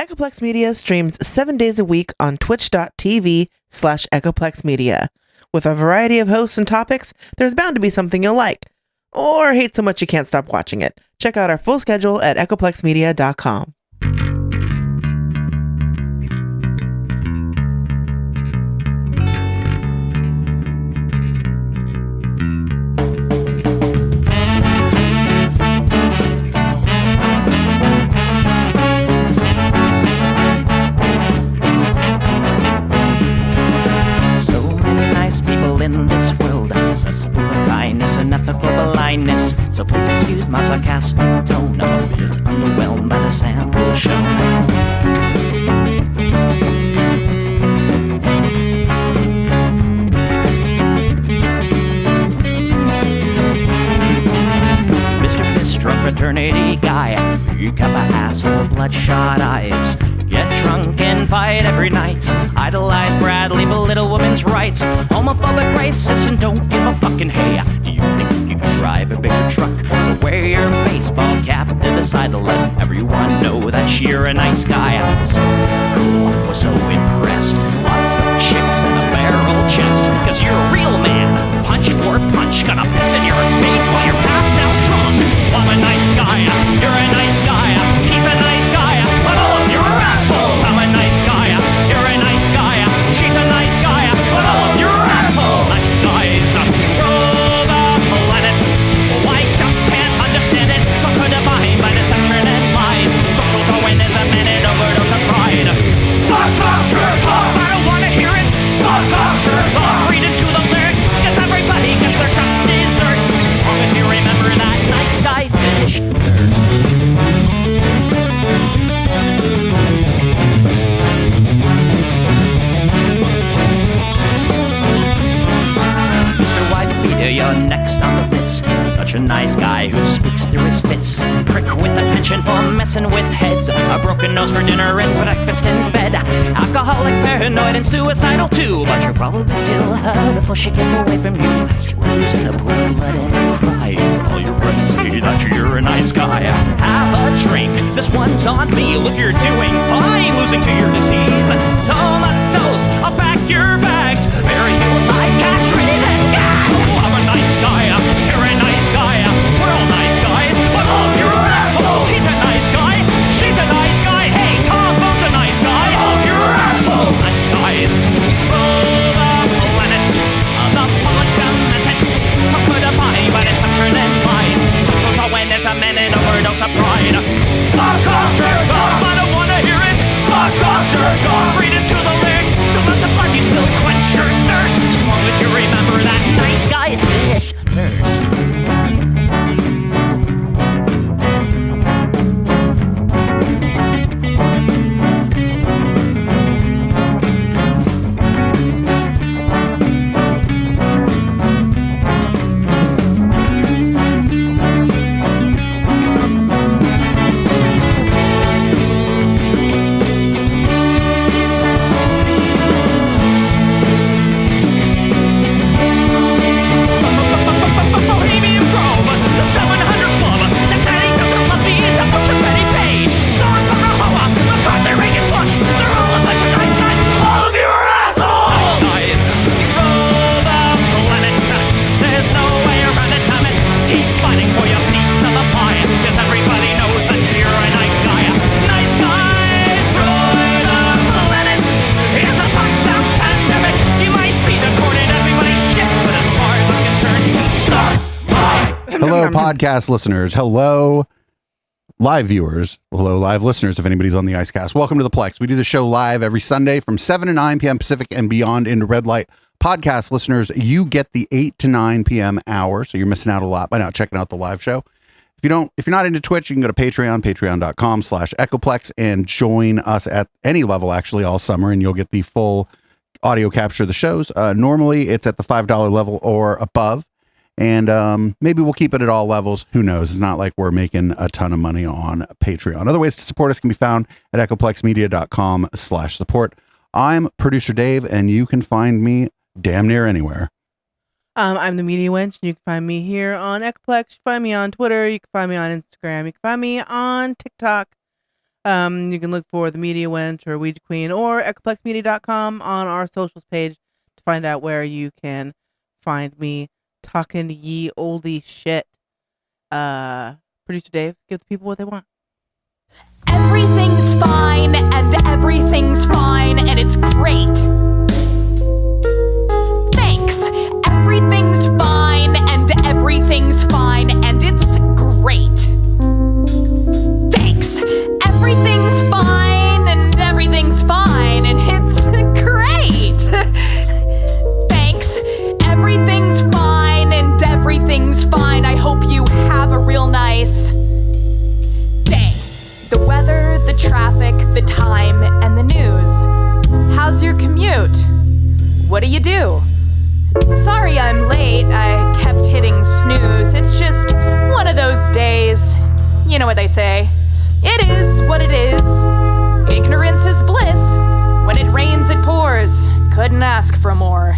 Echoplex Media streams 7 days a week on twitch.tv/Echoplex Media. With a variety of hosts and topics, there's bound to be something you'll like, or hate so much you can't stop watching it. Check out our full schedule at echoplexmedia.com. In this world, cesspool of kindness and ethical blindness. So please excuse my sarcastic tone. I'm a bit underwhelmed by the sample shown. Mr. Piss-drunk fraternity guy, you got my asshole, bloodshot eyes. Get drunk and fight every night. Idolize Bradley, belittle women's rights. Homophobic, racist, and don't give a fucking hey. Do you think you can drive a bigger truck? So wear your baseball cap to decide to let everyone know that you're a nice guy. So cool, was so impressed. Lots of chicks in a barrel chest. Cause you're a real man. Punch for punch, gonna piss in your face while you're passed out drunk. I'm a nice guy, you're a nice guy. He's a nice guy, but all of you are assholes. I'm a nice guy, you're a nice guy. She's a nice guy, but all of you are assholes. Nice guys rule the planets. I just can't understand it. Conquer divine by deception and lies. Social Darwinism and an overdose of pride. Fuck off, jerk off. I don't wanna hear it. Fuck off, jerk off. Read into the lyrics, cause everybody gets their just desserts. As long as you remember that nice guys finish first. You're next on the list. Such a nice guy who speaks through his fists. Prick with a penchant for messing with heads. A broken nose for dinner and breakfast in bed. Alcoholic, paranoid, and suicidal too. But you'll probably kill her before she gets away from you. Screws in a pool, let it cry. All your friends say that you're a nice guy. Have a drink, this one's on me. Look, you're doing fine, losing to your disease. Comatose, I'll pack your bags. Bury you like cats ready to go. I'm a nice guy, you're a nice guy. We're all nice guys, but all of you are assholes. He's a nice guy, she's a nice guy. Hey, Tom Bone's a nice guy. All of you are assholes. Nice guys rule the planet. The podcast put a body by deception and lies. Social Darwinism and an overdose of pride. Fuck off, jerk off. I don't wanna hear it. Fuck off, jerk off. Read into the lyrics. So let the buggies will quench your thirst. As long as you remember that nice guys finish first. Podcast listeners, hello live viewers, hello live listeners if anybody's on the Icecast. Welcome to the Plex. We do the show live every Sunday from 7 to 9 p.m. Pacific and beyond into red light. Podcast listeners, you get the 8 to 9 p.m. hour, so you're missing out a lot by not checking out the live show. If you're not into Twitch, you can go to patreon.com/Echoplex and join us at any level actually all summer, and you'll get the full audio capture of the shows. Normally it's at the $5 level or above. And maybe we'll keep it at all levels. Who knows? It's not like we're making a ton of money on Patreon. Other ways to support us can be found at echoplexmedia.com/support. I'm producer Dave, and you can find me damn near anywhere. I'm the Media Wench, and you can find me here on Echoplex. You can find me on Twitter. You can find me on Instagram. You can find me on TikTok. You can look for the Media Wench or Ouija Queen or echoplexmedia.com on our socials page to find out where you can find me talking ye oldie shit. Producer Dave, give the people what they want. Everything's fine and everything's fine and it's great. Thanks. Everything's fine and everything's fine and it's great. Thanks. Everything's fine and everything's fine and it's great. Thanks. Everything's fine and everything's fine. I hope you have a real nice day. The weather, the traffic, the time, and the news. How's your commute? What do you do? Sorry I'm late, I kept hitting snooze. It's just one of those days. You know what they say. It is what it is. Ignorance is bliss. When it rains, it pours. Couldn't ask for more.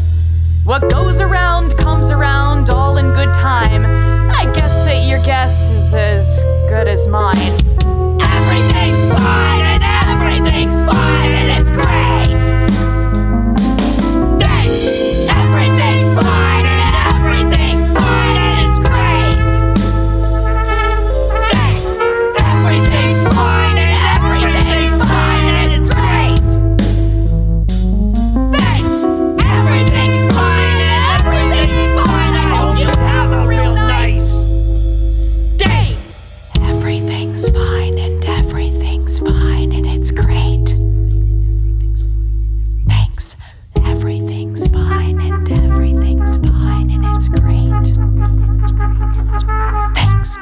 What goes around comes around, all in good time. I guess that your guess is as good as mine. Everything's fine and everything's fine and it's great. Thanks. Everything's fine and everything's fine and it's great. Thanks. Everything's fine and everything's fine and it's great. Thanks. Everything's fine and everything's fine. I hope you have a real nice day. Everything's fine and everything's fine and it's great. Thanks. Everything's fine and everything's fine and it's great. Thanks.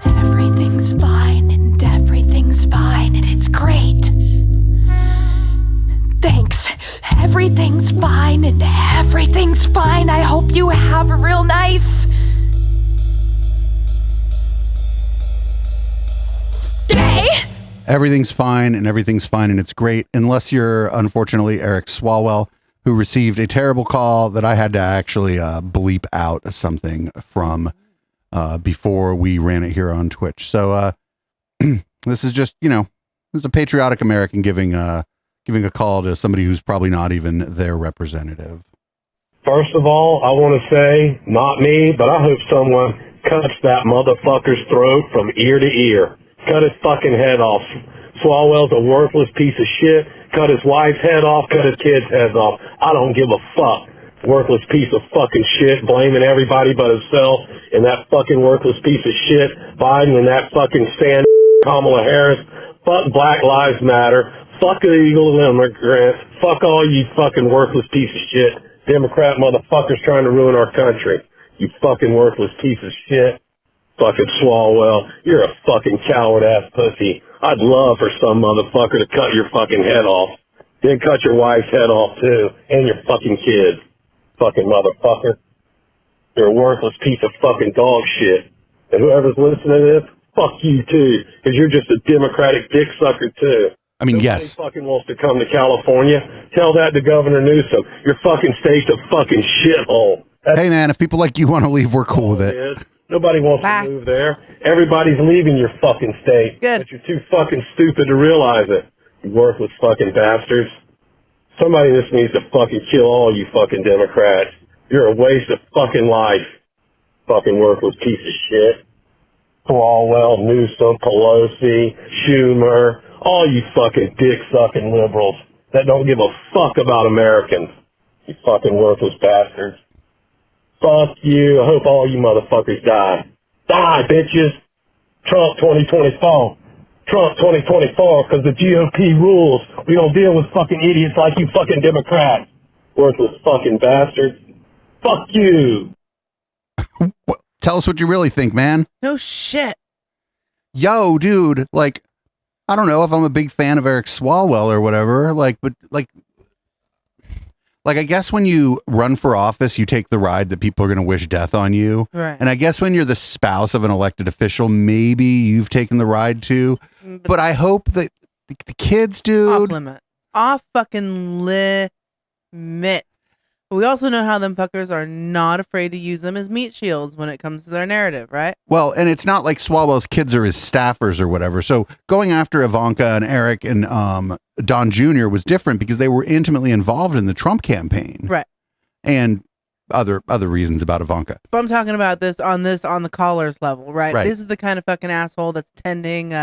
Everything's fine and everything's fine and it's great. Thanks. Everything's fine and everything's fine. I hope you have a real nice day. Everything's fine and everything's fine and it's great, unless you're unfortunately Eric Swalwell, who received a terrible call that I had to actually bleep out something from before we ran it here on Twitch. So this is just, it's a patriotic American giving a call to somebody who's probably not even their representative. First of all, I want to say, not me, but I hope someone cuts that motherfucker's throat from ear to ear. Cut his fucking head off. Swalwell's a worthless piece of shit. Cut his wife's head off, cut his kids' heads off. I don't give a fuck. Worthless piece of fucking shit, blaming everybody but himself, and that fucking worthless piece of shit, Biden and that fucking sand Kamala Harris. Fuck Black Lives Matter. Fuck illegal immigrants. Fuck all you fucking worthless piece of shit. Democrat motherfuckers trying to ruin our country. You fucking worthless piece of shit. Fucking Swalwell. You're a fucking coward-ass pussy. I'd love for some motherfucker to cut your fucking head off. Then cut your wife's head off, too. And your fucking kids. Fucking motherfucker. You're a worthless piece of fucking dog shit. And whoever's listening to this, fuck you, too. Because you're just a Democratic dick sucker, too. I mean, Nobody yes. fucking wants to come to California. Tell that to Governor Newsom. Your fucking state's a fucking shithole. Hey, man, if people like you want to leave, we're cool with it. Nobody wants Bye. to move there. Everybody's leaving your fucking state. Good. But you're too fucking stupid to realize it. You worthless fucking bastards. Somebody just needs to fucking kill all you fucking Democrats. You're a waste of fucking life. Fucking worthless piece of shit. Swalwell, Newsom, Pelosi, Schumer, all you fucking dick-sucking liberals that don't give a fuck about Americans. You fucking worthless bastards. Fuck you. I hope all you motherfuckers die. Die, bitches. Trump 2024. Trump 2024, because the GOP rules. We don't deal with fucking idiots like you fucking Democrats. Worthless fucking bastards. Fuck you. Tell us what you really think, man. No shit. Yo, dude, like, I don't know if I'm a big fan of Eric Swalwell or whatever, but I guess when you run for office, you take the ride that people are going to wish death on you. Right. And I guess when you're the spouse of an elected official, maybe you've taken the ride too. But I hope that the kids, Off dude. limit. Off fucking limits. But we also know how them fuckers are not afraid to use them as meat shields when it comes to their narrative, right? Well, and it's not like Swalwell's kids are his staffers or whatever. So going after Ivanka and Eric and Don Jr. was different because they were intimately involved in the Trump campaign. Right. And other reasons about Ivanka. But I'm talking about this on the caller's level, right? Right. This is the kind of fucking asshole that's tending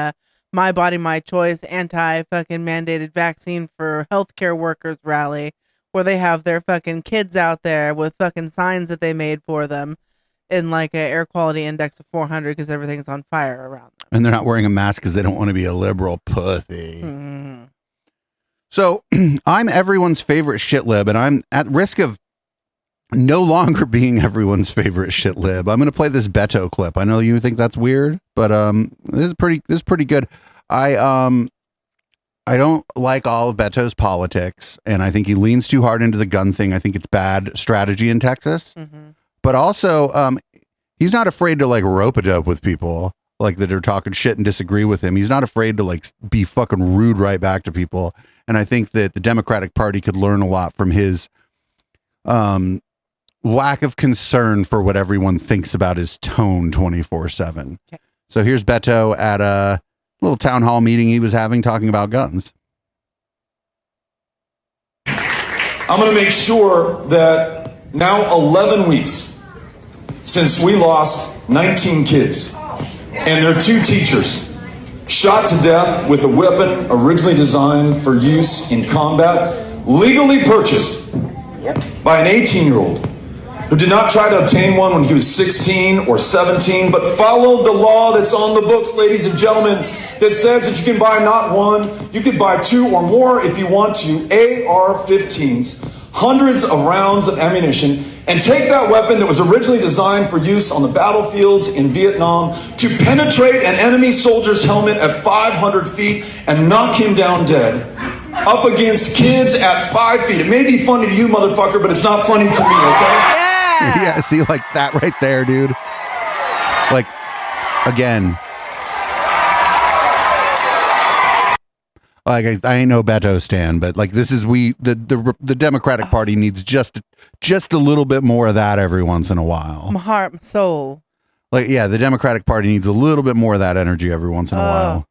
my body, my choice, anti-fucking mandated vaccine for healthcare workers rally, where they have their fucking kids out there with fucking signs that they made for them in like an air quality index of 400 because everything's on fire around them. And they're not wearing a mask because they don't want to be a liberal pussy. So I'm everyone's favorite shit lib, and I'm at risk of no longer being everyone's favorite shit lib. I'm going to play this Beto clip. I know you think that's weird, but this is pretty good. I don't like all of Beto's politics, and I think he leans too hard into the gun thing. I think it's bad strategy in Texas. But also, he's not afraid to like rope-a-dope with people like that are talking shit and disagree with him. He's not afraid to like be fucking rude right back to people. And I think that the Democratic Party could learn a lot from his lack of concern for what everyone thinks about his tone 24/7. Okay. So here's Beto at a little town hall meeting he was having talking about guns. I'm going to make sure that now 11 weeks since we lost 19 kids and their 2 teachers shot to death with a weapon originally designed for use in combat, legally purchased by an 18-year-old who did not try to obtain one when he was 16 or 17, but followed the law that's on the books, ladies and gentlemen, that says that you can buy not one, you can buy 2 or more if you want to, AR-15s, hundreds of rounds of ammunition, and take that weapon that was originally designed for use on the battlefields in Vietnam to penetrate an enemy soldier's helmet at 500 feet and knock him down dead, up against kids at 5 feet. It may be funny to you, motherfucker, but it's not funny to me, okay? Yeah, see, like that right there, dude. Like, again, like I ain't no Beto stan, but like this is the Democratic Party needs just a little bit more of that every once in a while. My heart, my soul. Like, yeah, the Democratic Party needs a little bit more of that energy every once in a while.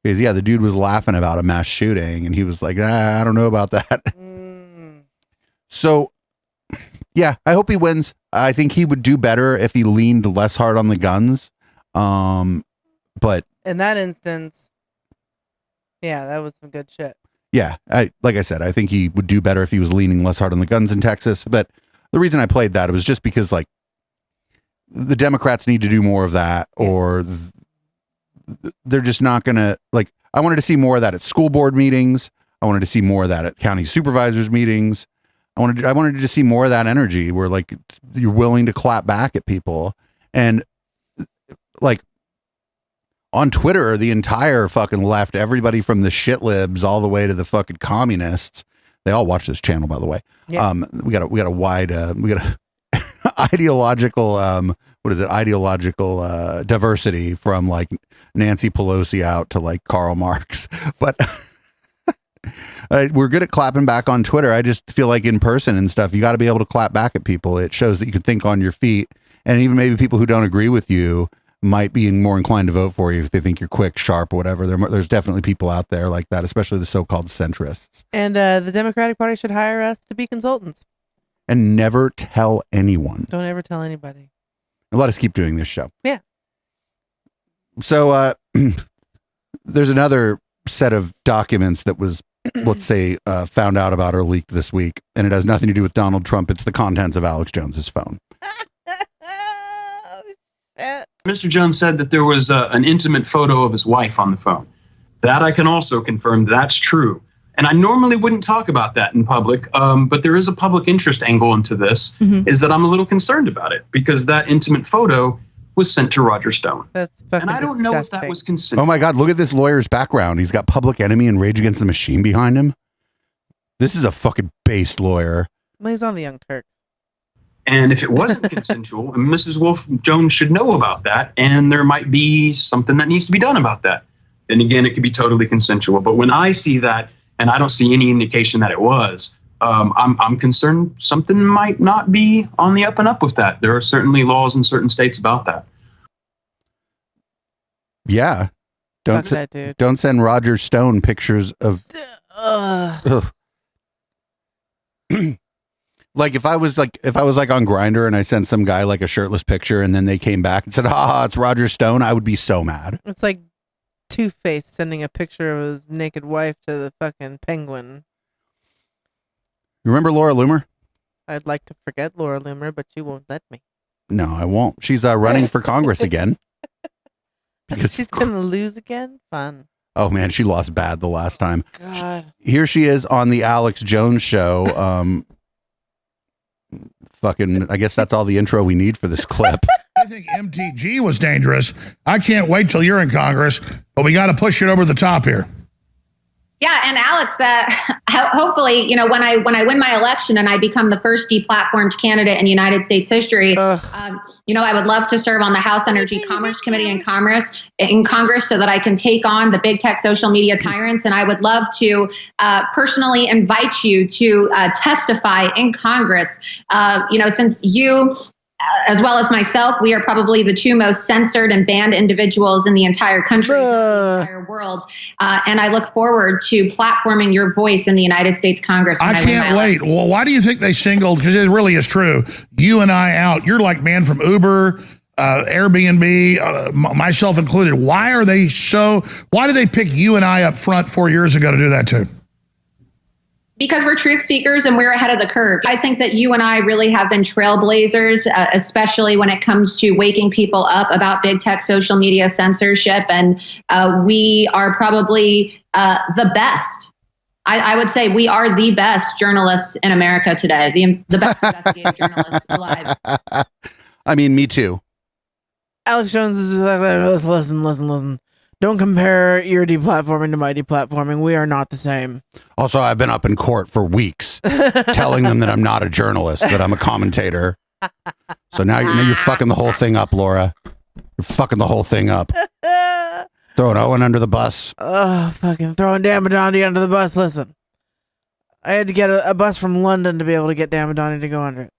Because yeah, the dude was laughing about a mass shooting, and he was like, I don't know about that. So. Yeah, I hope he wins. I think he would do better if he leaned less hard on the guns. But in that instance, yeah, that was some good shit. Yeah, like I said, I think he would do better if he was leaning less hard on the guns in Texas. But the reason I played that, it was just because like the Democrats need to do more of that, or they're just not going to like. I wanted to see more of that at school board meetings. I wanted to see more of that at county supervisors meetings. I wanted to just see more of that energy where like you're willing to clap back at people. And like on Twitter, the entire fucking left, everybody from the shit libs all the way to the fucking communists, they all watch this channel, by the way. Yeah. We got a wide ideological ideological diversity from like Nancy Pelosi out to like Karl Marx. But we're good at clapping back on Twitter. I just feel like in person and stuff, you got to be able to clap back at people. It shows that you can think on your feet, and even maybe people who don't agree with you might be more inclined to vote for you if they think you're quick, sharp, whatever. There's definitely people out there like that, especially the so-called centrists. And the Democratic Party should hire us to be consultants. And never tell anyone. Don't ever tell anybody. And let us keep doing this show. Yeah. So there's another set of documents that was, let's say, found out about or leaked this week, and it has nothing to do with Donald Trump. It's the contents of Alex Jones's phone. Mr. Jones said that there was an intimate photo of his wife on the phone. That I can also confirm that's true. And I normally wouldn't talk about that in public, but there is a public interest angle into this, is that I'm a little concerned about it, because that intimate photo was sent to Roger Stone. That's fucking and I don't disgusting. know if that was consensual. Oh my God, look at this lawyer's background. He's got Public Enemy and Rage Against the Machine behind him. This is a fucking based lawyer. Well, he's on the Young Turks. And if it wasn't consensual, Mrs. Wolf Jones should know about that, and there might be something that needs to be done about that. And again, it could be totally consensual. But when I see that, and I don't see any indication that it was, I'm concerned something might not be on the up and up with that. There are certainly laws in certain states about that. Yeah. Don't send Roger Stone pictures of like if I was like on Grindr and I sent some guy like a shirtless picture and then they came back and said, "Ha, it's Roger Stone," I would be so mad. It's like Two-Face sending a picture of his naked wife to the fucking Penguin. You remember Laura Loomer? I'd like to forget Laura Loomer, but you won't let me. No, I won't. She's running for Congress again. Because she's gonna lose again? Fun. Oh man, she lost bad the last time. God. Here she is on the Alex Jones show. Fucking, I guess that's all the intro we need for this clip. I think MTG was dangerous. I can't wait till you're in Congress, but we got to push it over the top here. Yeah, and Alex, hopefully, when I win my election and I become the first deplatformed candidate in United States history, I would love to serve on the House Energy Commerce Committee in Congress so that I can take on the big tech social media tyrants. And I would love to personally invite you to testify in Congress. Since you, as well as myself, we are probably the two most censored and banned individuals in the entire country, the entire world. And I look forward to platforming your voice in the United States Congress. I can't wait. Well, why do you think they singled, because it really is true, you and I out? You're like banned from Uber, Airbnb, myself included. Why do they pick you and I up front 4 years ago to do that too? Because we're truth seekers and we're ahead of the curve. I think that you and I really have been trailblazers, especially when it comes to waking people up about big tech social media censorship. And we are probably the best. I would say we are the best journalists in America today, the best investigative journalists alive. I mean, me too. Alex Jones is like, listen. Don't compare your deplatforming to my deplatforming. We are not the same. Also, I've been up in court for weeks telling them that I'm not a journalist, that I'm a commentator. So now you're fucking the whole thing up, Laura. You're fucking the whole thing up. Throwing Owen under the bus. Oh, fucking throwing Damadani under the bus. Listen, I had to get a bus from London to be able to get Damadani to go under it.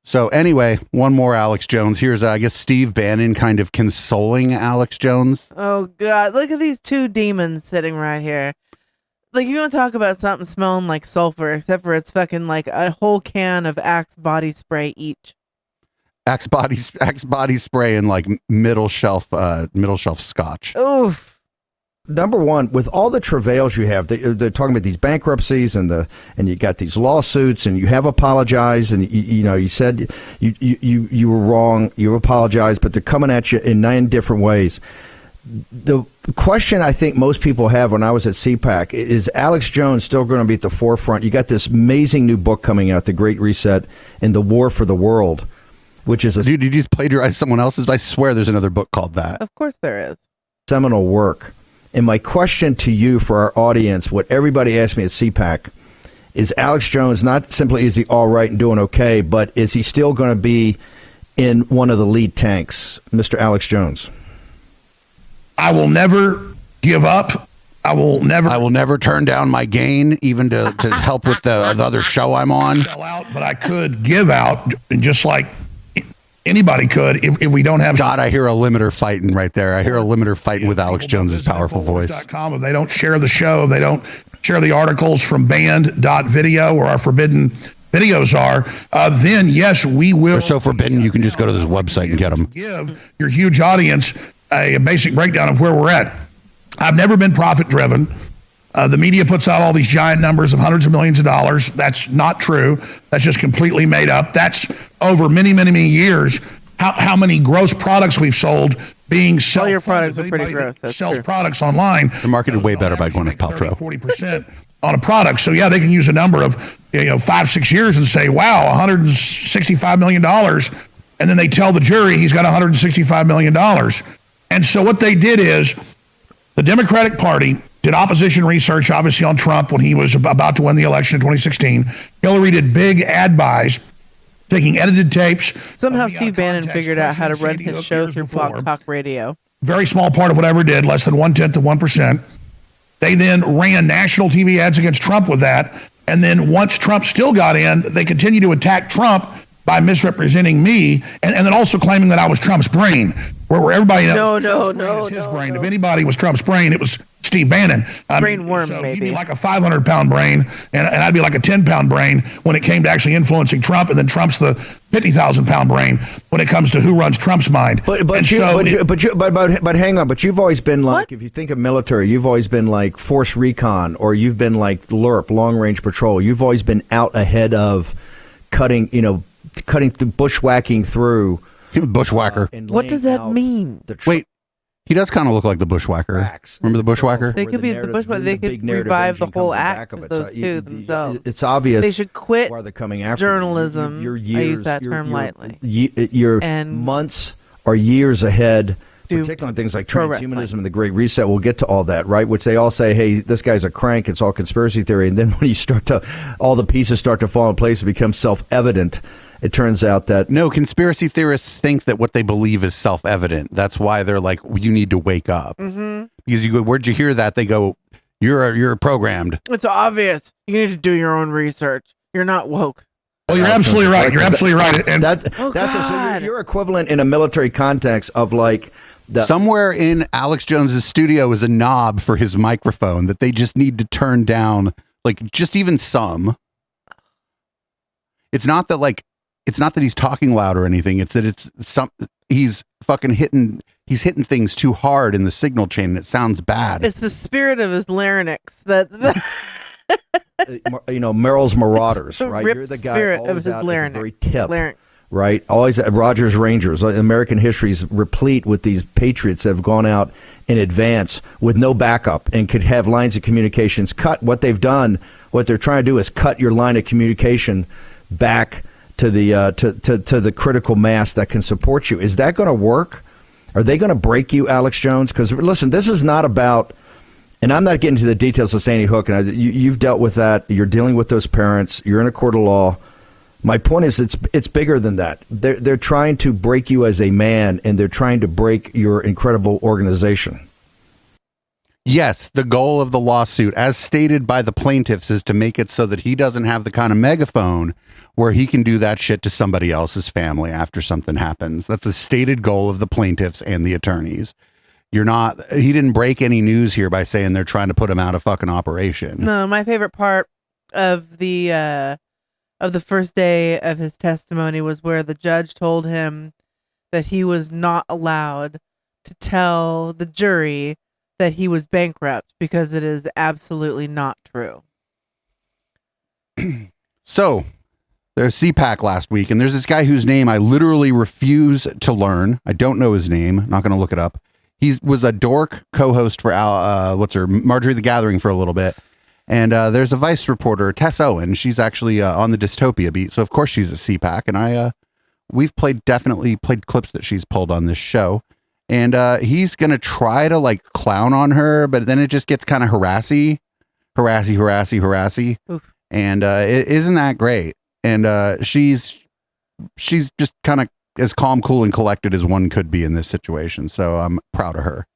So anyway, one more Alex Jones. Here's, I guess, Steve Bannon kind of consoling Alex Jones. Oh, God. Look at these two demons sitting right here. Like, if you want to talk about something smelling like sulfur, except for it's fucking like a whole can of Axe body spray each. Axe body spray and like middle shelf scotch. Oof. Number one, with all the travails you have, they're talking about these bankruptcies and you got these lawsuits, and you have apologized, and you said you were wrong, you apologized, but they're coming at you in 9 different ways. The question I think most people have when I was at CPAC is Alex Jones still going to be at the forefront? You got this amazing new book coming out, The Great Reset and the War for the World, which is Dude, did you just plagiarize someone else's? I swear there's another book called that. Of course there is. Seminal work. And my question to you for our audience, what everybody asked me at CPAC, is Alex Jones, not simply is he all right and doing okay, but is he still going to be in one of the lead tanks? Mr. Alex Jones. I will never give up. I will never turn down my gain, even to help with the other show I'm on. Sell out, but I could give out, just like anybody could if we don't have. God, I hear a limiter fighting right there. I hear a limiter fighting with Alex Jones's powerful voice. If they don't share the show, if they don't share the articles from banned.video where our forbidden videos are, then yes, we will. They're so forbidden, you can just go to this website and get them. Give your huge audience a basic breakdown of where we're at. I've never been profit driven. The media puts out all these giant numbers of hundreds of millions of dollars. That's not true. That's just completely made up. That's over many, many, many years. How many gross products we've sold being sold. All your products are pretty gross. That's sells true. Products online. They're marketed way better by Gwyneth Paltrow. 40% on a product. So yeah, they can use a number of 5-6 years and say, wow, $165 million. And then they tell the jury he's got $165 million. And so what they did is the Democratic Party did opposition research, obviously, on Trump when he was about to win the election in 2016. Hillary did big ad buys, taking edited tapes. Somehow Steve Bannon figured out how to run his show through Blog Talk Radio. Very small part of whatever did, less than 1/10 of 1%. They then ran national TV ads against Trump with that. And then once Trump still got in, they continued to attack Trump by misrepresenting me, and then also claiming that I was Trump's brain, where everybody knows his brain. If anybody was Trump's brain, it was Steve Bannon. Brain worm, so maybe. He'd be like a 500-pound brain, and I'd be like a 10-pound brain when it came to actually influencing Trump, and then Trump's the 50,000-pound brain when it comes to who runs Trump's mind. But hang on. But you've always been like, if you think of military, you've always been like Force Recon, or you've been like LRP, Long Range Patrol. You've always been out ahead of cutting through, bushwhacking through. Bushwhacker. What does that mean? Wait, he does kind of look like the Bushwhacker. Remember the Bushwhacker? They could be the Bushwhacker. They could revive the whole act of those two themselves. It's obvious. They should quit why they're coming after journalism. Your years, I use that term lightly. You're months or years ahead, particularly on things like pro transhumanism and the Great Reset. We'll get to all that, right? Which they all say, hey, this guy's a crank. It's all conspiracy theory. And then when you all the pieces start to fall in place, it becomes self-evident. It turns out that no, conspiracy theorists think that what they believe is self-evident. That's why they're like, you need to wake up. Mm-hmm. Because you go, where'd you hear that? They go, you're programmed. It's obvious. You need to do your own research. You're not woke. Well, you're absolutely right. You're absolutely right. And so you're equivalent in a military context of like somewhere in Alex Jones's studio is a knob for his microphone that they just need to turn down, like just even some. It's not that he's talking loud or anything. It's that he's fucking hitting things too hard in the signal chain and it sounds bad. It's the spirit of his larynx. That's Merrill's Marauders, right? You're the guy always out at the very tip, right? Always at Rogers Rangers. American history is replete with these patriots that have gone out in advance with no backup and could have lines of communications cut. What they've done, what they're trying to do is cut your line of communication back to the to the critical mass that can support you. Is that going to work? Are they going to break you, Alex Jones? Because listen, this is not about, and I'm not getting to the details of Sandy Hook, and you've dealt with that. You're dealing with those parents. You're in a court of law. My point is, it's bigger than that. They're trying to break you as a man, and they're trying to break your incredible organization. Yes, the goal of the lawsuit, as stated by the plaintiffs, is to make it so that he doesn't have the kind of megaphone where he can do that shit to somebody else's family after something happens. That's the stated goal of the plaintiffs and the attorneys. He didn't break any news here by saying they're trying to put him out of fucking operation. No, my favorite part of the first day of his testimony was where the judge told him that he was not allowed to tell the jury that he was bankrupt because it is absolutely not true. So there's CPAC last week, and there's this guy whose name I literally refuse to learn. I don't know his name. I'm not going to look it up. He was a dork co-host for Marjorie the Gathering for a little bit. And there's a Vice reporter, Tess Owen. She's actually on the Dystopia beat. So of course she's a CPAC, and we've definitely played clips that she's pulled on this show. And he's going to try to like clown on her, but then it just gets kind of harassy. Oof. And it isn't that great. And she's just kind of as calm, cool, and collected as one could be in this situation. So I'm proud of her.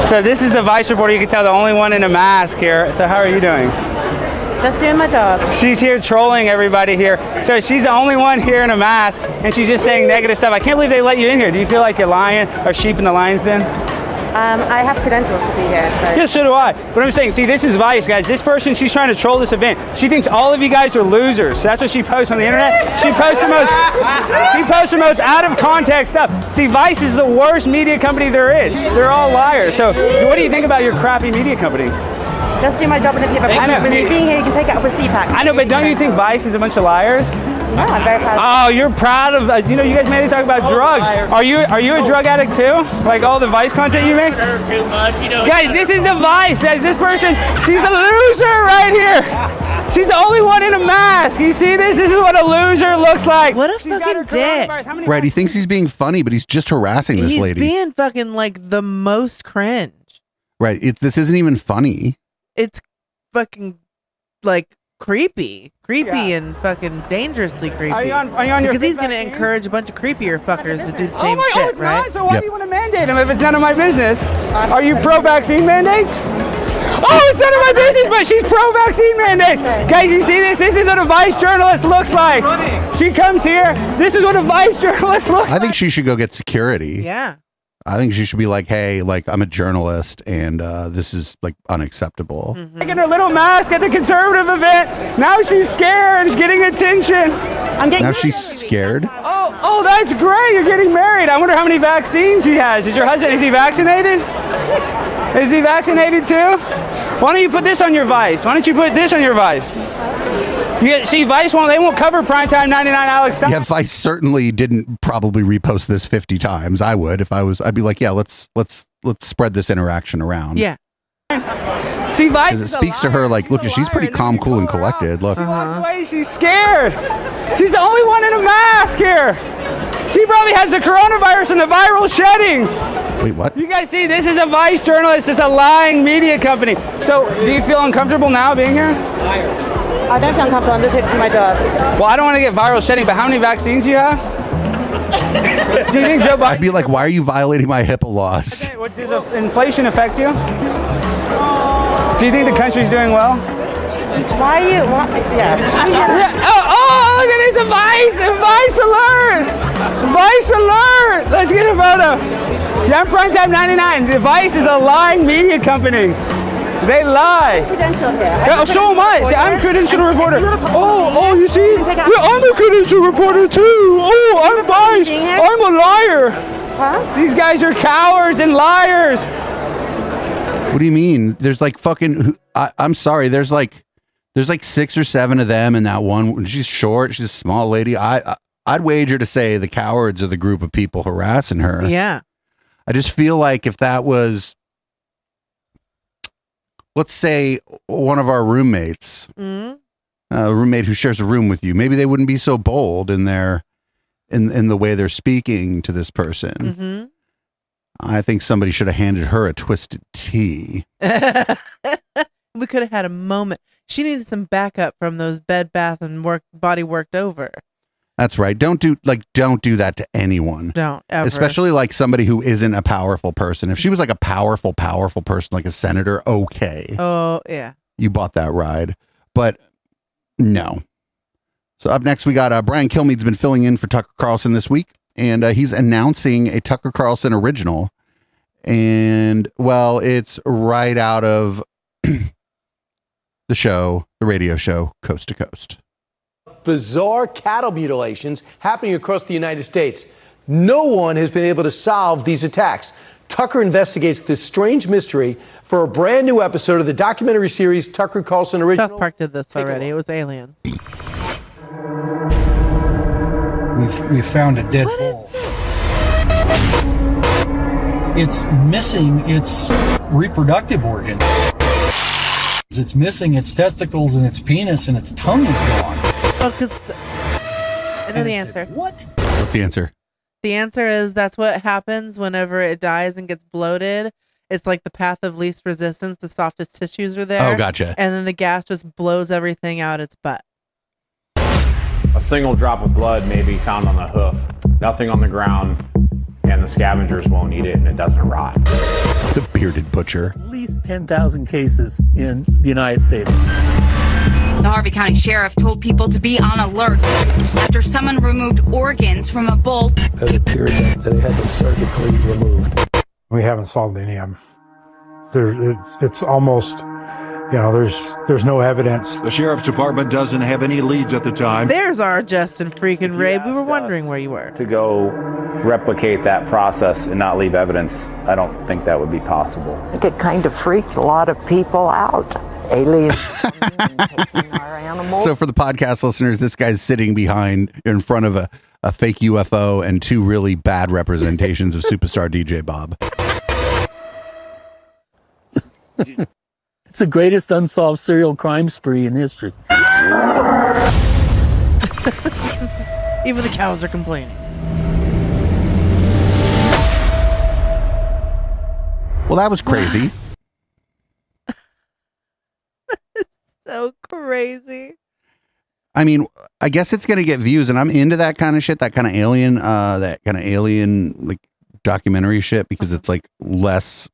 So this is the Vice reporter. You can tell the only one in a mask here. So how are you doing? Just doing my job. She's here trolling everybody here. So she's the only one here in a mask, and she's just saying negative stuff. I can't believe they let you in here. Do you feel like you're lying or sheep in the lion's den? I have credentials to be here. So. Yeah, so do I. But I'm saying, see, this is Vice, guys. This person, she's trying to troll this event. She thinks all of you guys are losers. So that's what she posts on the internet. She posts the most out of context stuff. See, Vice is the worst media company there is. They're all liars. So what do you think about your crappy media company? Just do my job, and if you have a panic when you're being here, you can take it up with CPAC. I know, but don't you think Vice is a bunch of liars? No, I'm very proud. Oh, you're proud of, you guys mainly talk about drugs. Are you a drug addict too? Like all the Vice content you make? Too much, Guys, this is a Vice. Guys, this person, she's a loser right here. She's the only one in a mask. You see this? This is what a loser looks like. What a fucking dick. Right, he thinks he's being funny, but he's just harassing this lady. He's being fucking like the most cringe. Right, this isn't even funny. It's fucking like creepy and fucking dangerously creepy. Are you on your because he's going to encourage a bunch of creepier fuckers to do the same shit, shit, right? Not, so why do you want to mandate him if it's none of my business? Are you pro-vaccine mandates? Oh, it's none of my business, but she's pro-vaccine mandates. Guys, you see this? This is what a vice journalist looks like. She comes here. This is what a vice journalist looks like. I think she should go get security. Yeah. I think she should be like, hey, like, I'm a journalist and this is like unacceptable. Taking her little mask at the conservative event. Now she's scared. She's getting attention. Now she's scared. Oh, that's great. You're getting married. I wonder how many vaccines he has. Is your husband, is he vaccinated? Is he vaccinated too? Why don't you put this on your Vice? Why don't you put this on your Vice? See, Vice won't cover Primetime 99 Alex. Yeah, Vice certainly didn't probably repost this 50 times. I would if I'd be like, yeah, let's spread this interaction around. Yeah. See, Vice, because it speaks to her like, look, she's pretty calm, cool, and collected. Look, she's scared. She's the only one in a mask here. She probably has the coronavirus from the viral shedding. Wait, what? You guys see, this is a Vice journalist. It's a lying media company. So, do you feel uncomfortable now being here? I don't feel uncomfortable. I'm just here for my job. Well, I don't want to get viral shedding, but how many vaccines do you have? Do you think Joe Biden? I'd be like, why are you violating my HIPAA laws? Okay, does inflation affect you? Do you think the country's doing well? Why are you? Yeah. Oh, look at this, a Vice alert! Vice alert! Let's get a photo. Yeah, I'm Primetime 99. The Vice is a lying media company. They lie. Credential here. Yeah, so am I. See, I'm a credential reporter. Oh, you see? Yeah, I'm a credential reporter too. Oh, I'm Vice. I'm a liar. Huh? These guys are cowards and liars. What do you mean? There's like fucking. I'm sorry. There's like 6 or 7 of them, and that one. She's short. She's a small lady. I'd wager to say the cowards are the group of people harassing her. Yeah. I just feel like if that was, let's say, one of our roommates, a roommate who shares a room with you, maybe they wouldn't be so bold in their in the way they're speaking to this person. Mm-hmm. I think somebody should have handed her a twisted tea. We could have had a moment. She needed some backup from those Bed Bath and Body Worked over. That's right. Don't do that to anyone. Don't ever. Especially like somebody who isn't a powerful person. If she was like a powerful person, like a senator, okay. Oh, yeah. You bought that ride. But no. So up next, we got Brian Kilmeade's been filling in for Tucker Carlson this week. And he's announcing a Tucker Carlson original. And, well, it's right out of the radio show, Coast to Coast. Bizarre cattle mutilations happening across the United States. No one has been able to solve these attacks. Tucker investigates this strange mystery for a brand new episode of the documentary series Tucker Carlson Original. South Park did this already. It was aliens. We found a dead bull. It's missing its reproductive organ. It's missing its testicles and its penis, and its tongue is gone. Oh, because I know the answer. What? What's the answer? The answer is that's what happens whenever it dies and gets bloated. It's like the path of least resistance. The softest tissues are there. Oh, gotcha. And then the gas just blows everything out its butt. A single drop of blood may be found on the hoof, nothing on the ground, and the scavengers won't eat it and it doesn't rot. The bearded butcher. At least 10,000 cases in the United States. The Harvey County Sheriff told people to be on alert after someone removed organs from a bull. It appeared that they had been surgically removed. We haven't solved any of them. It's almost, there's no evidence. The Sheriff's Department doesn't have any leads at the time. There's our Justin freaking Raid. We were wondering where you were. To go replicate that process and not leave evidence, I don't think that would be possible. I think it kind of freaked a lot of people out. Aliens taking our animals. So for the podcast listeners, this guy's sitting in front of a fake UFO and 2 really bad representations of superstar DJ Bob. It's the greatest unsolved serial crime spree in history. Even the cows are complaining. Well, that was crazy. So crazy. I mean, I guess it's going to get views, and I'm into that kind of shit, that kind of alien like documentary shit, because it's like less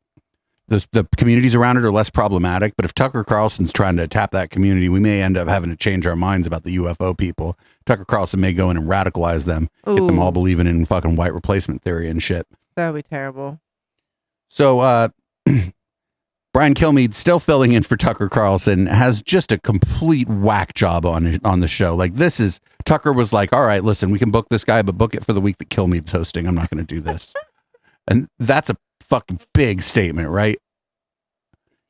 the communities around it are less problematic. But if Tucker Carlson's trying to tap that community, we may end up having to change our minds about the UFO people. Tucker Carlson may go in and radicalize them, get them all believing in fucking white replacement theory and shit. That would be terrible. So, Brian Kilmeade, still filling in for Tucker Carlson, has just a complete whack job on the show. Like, this is, Tucker was like, all right, listen, we can book this guy, but book it for the week that Kilmeade's hosting. I'm not going to do this. And that's a fucking big statement, right?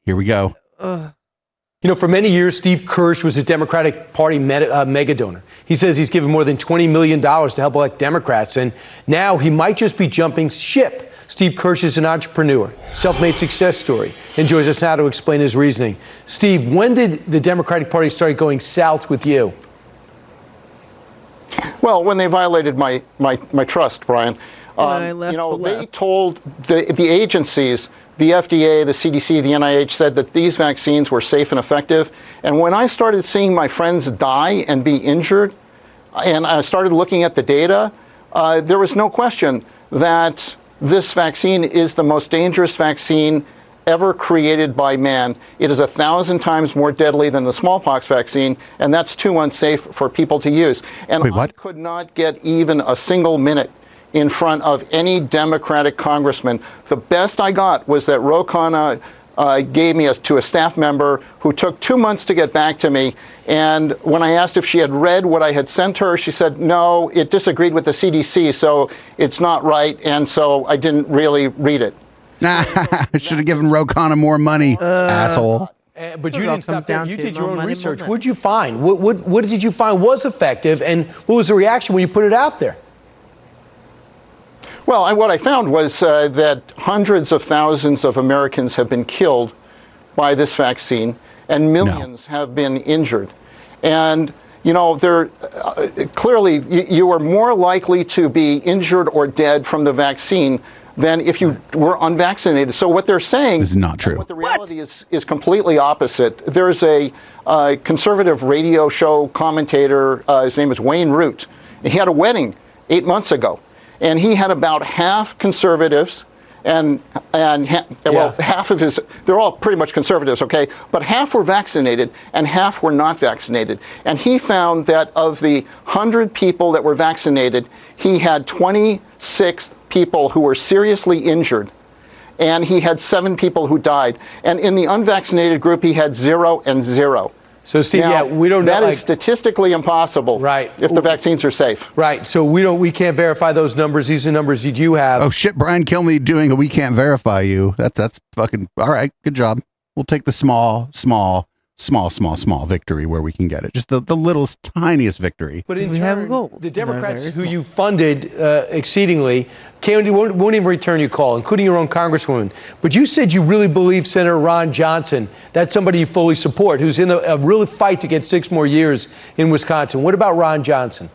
Here we go. You know, for many years, Steve Kirsch was a Democratic Party mega donor. He says he's given more than $20 million to help elect Democrats, and now he might just be jumping ship. Steve Kirsch is an entrepreneur, self-made success story, and joins us now to explain his reasoning. Steve, when did the Democratic Party start going south with you? Well, when they violated my trust, Brian. They told the agencies, the FDA, the CDC, the NIH, said that these vaccines were safe and effective. And when I started seeing my friends die and be injured, and I started looking at the data, there was no question that this vaccine is the most dangerous vaccine ever created by man. It is 1,000 times more deadly than the smallpox vaccine, and that's too unsafe for people to use. And I could not get even a single minute in front of any Democratic congressman. The best I got was that Ro Khanna gave me to a staff member who took 2 months to get back to me. And when I asked if she had read what I had sent her, she said, no, it disagreed with the CDC, so it's not right. And so I didn't really read it. I should have given Ro Khanna more money, asshole. But you didn't stop there. You did your own research. What did you find? What did you find was effective? And what was the reaction when you put it out there? Well, what I found was that hundreds of thousands of Americans have been killed by this vaccine, and millions have been injured. And, you know, clearly you are more likely to be injured or dead from the vaccine than if you were unvaccinated. So what they're saying is not true. What the reality is completely opposite. There's a conservative radio show commentator, his name is Wayne Root. He had a wedding 8 months ago. And he had about half conservatives, half of his, they're all pretty much conservatives, okay? But half were vaccinated and half were not vaccinated. And he found that of the 100 people that were vaccinated, he had 26 people who were seriously injured. And he had 7 people who died. And in the unvaccinated group, he had 0 and 0. So, Steve, we don't know. That is statistically impossible, right? If the vaccines are safe, right? So we can't verify those numbers. These are numbers that you have. Oh shit, Brian Kilmeade doing a "we can't verify you." That's fucking all right. Good job. We'll take the small victory where we can get it. Just the littlest, tiniest victory. But in turn, the Democrats who you funded exceedingly won't even return your call, including your own congresswoman. But you said you really believe Senator Ron Johnson. That's somebody you fully support, who's in a real fight to get 6 more years in Wisconsin. What about Ron Johnson?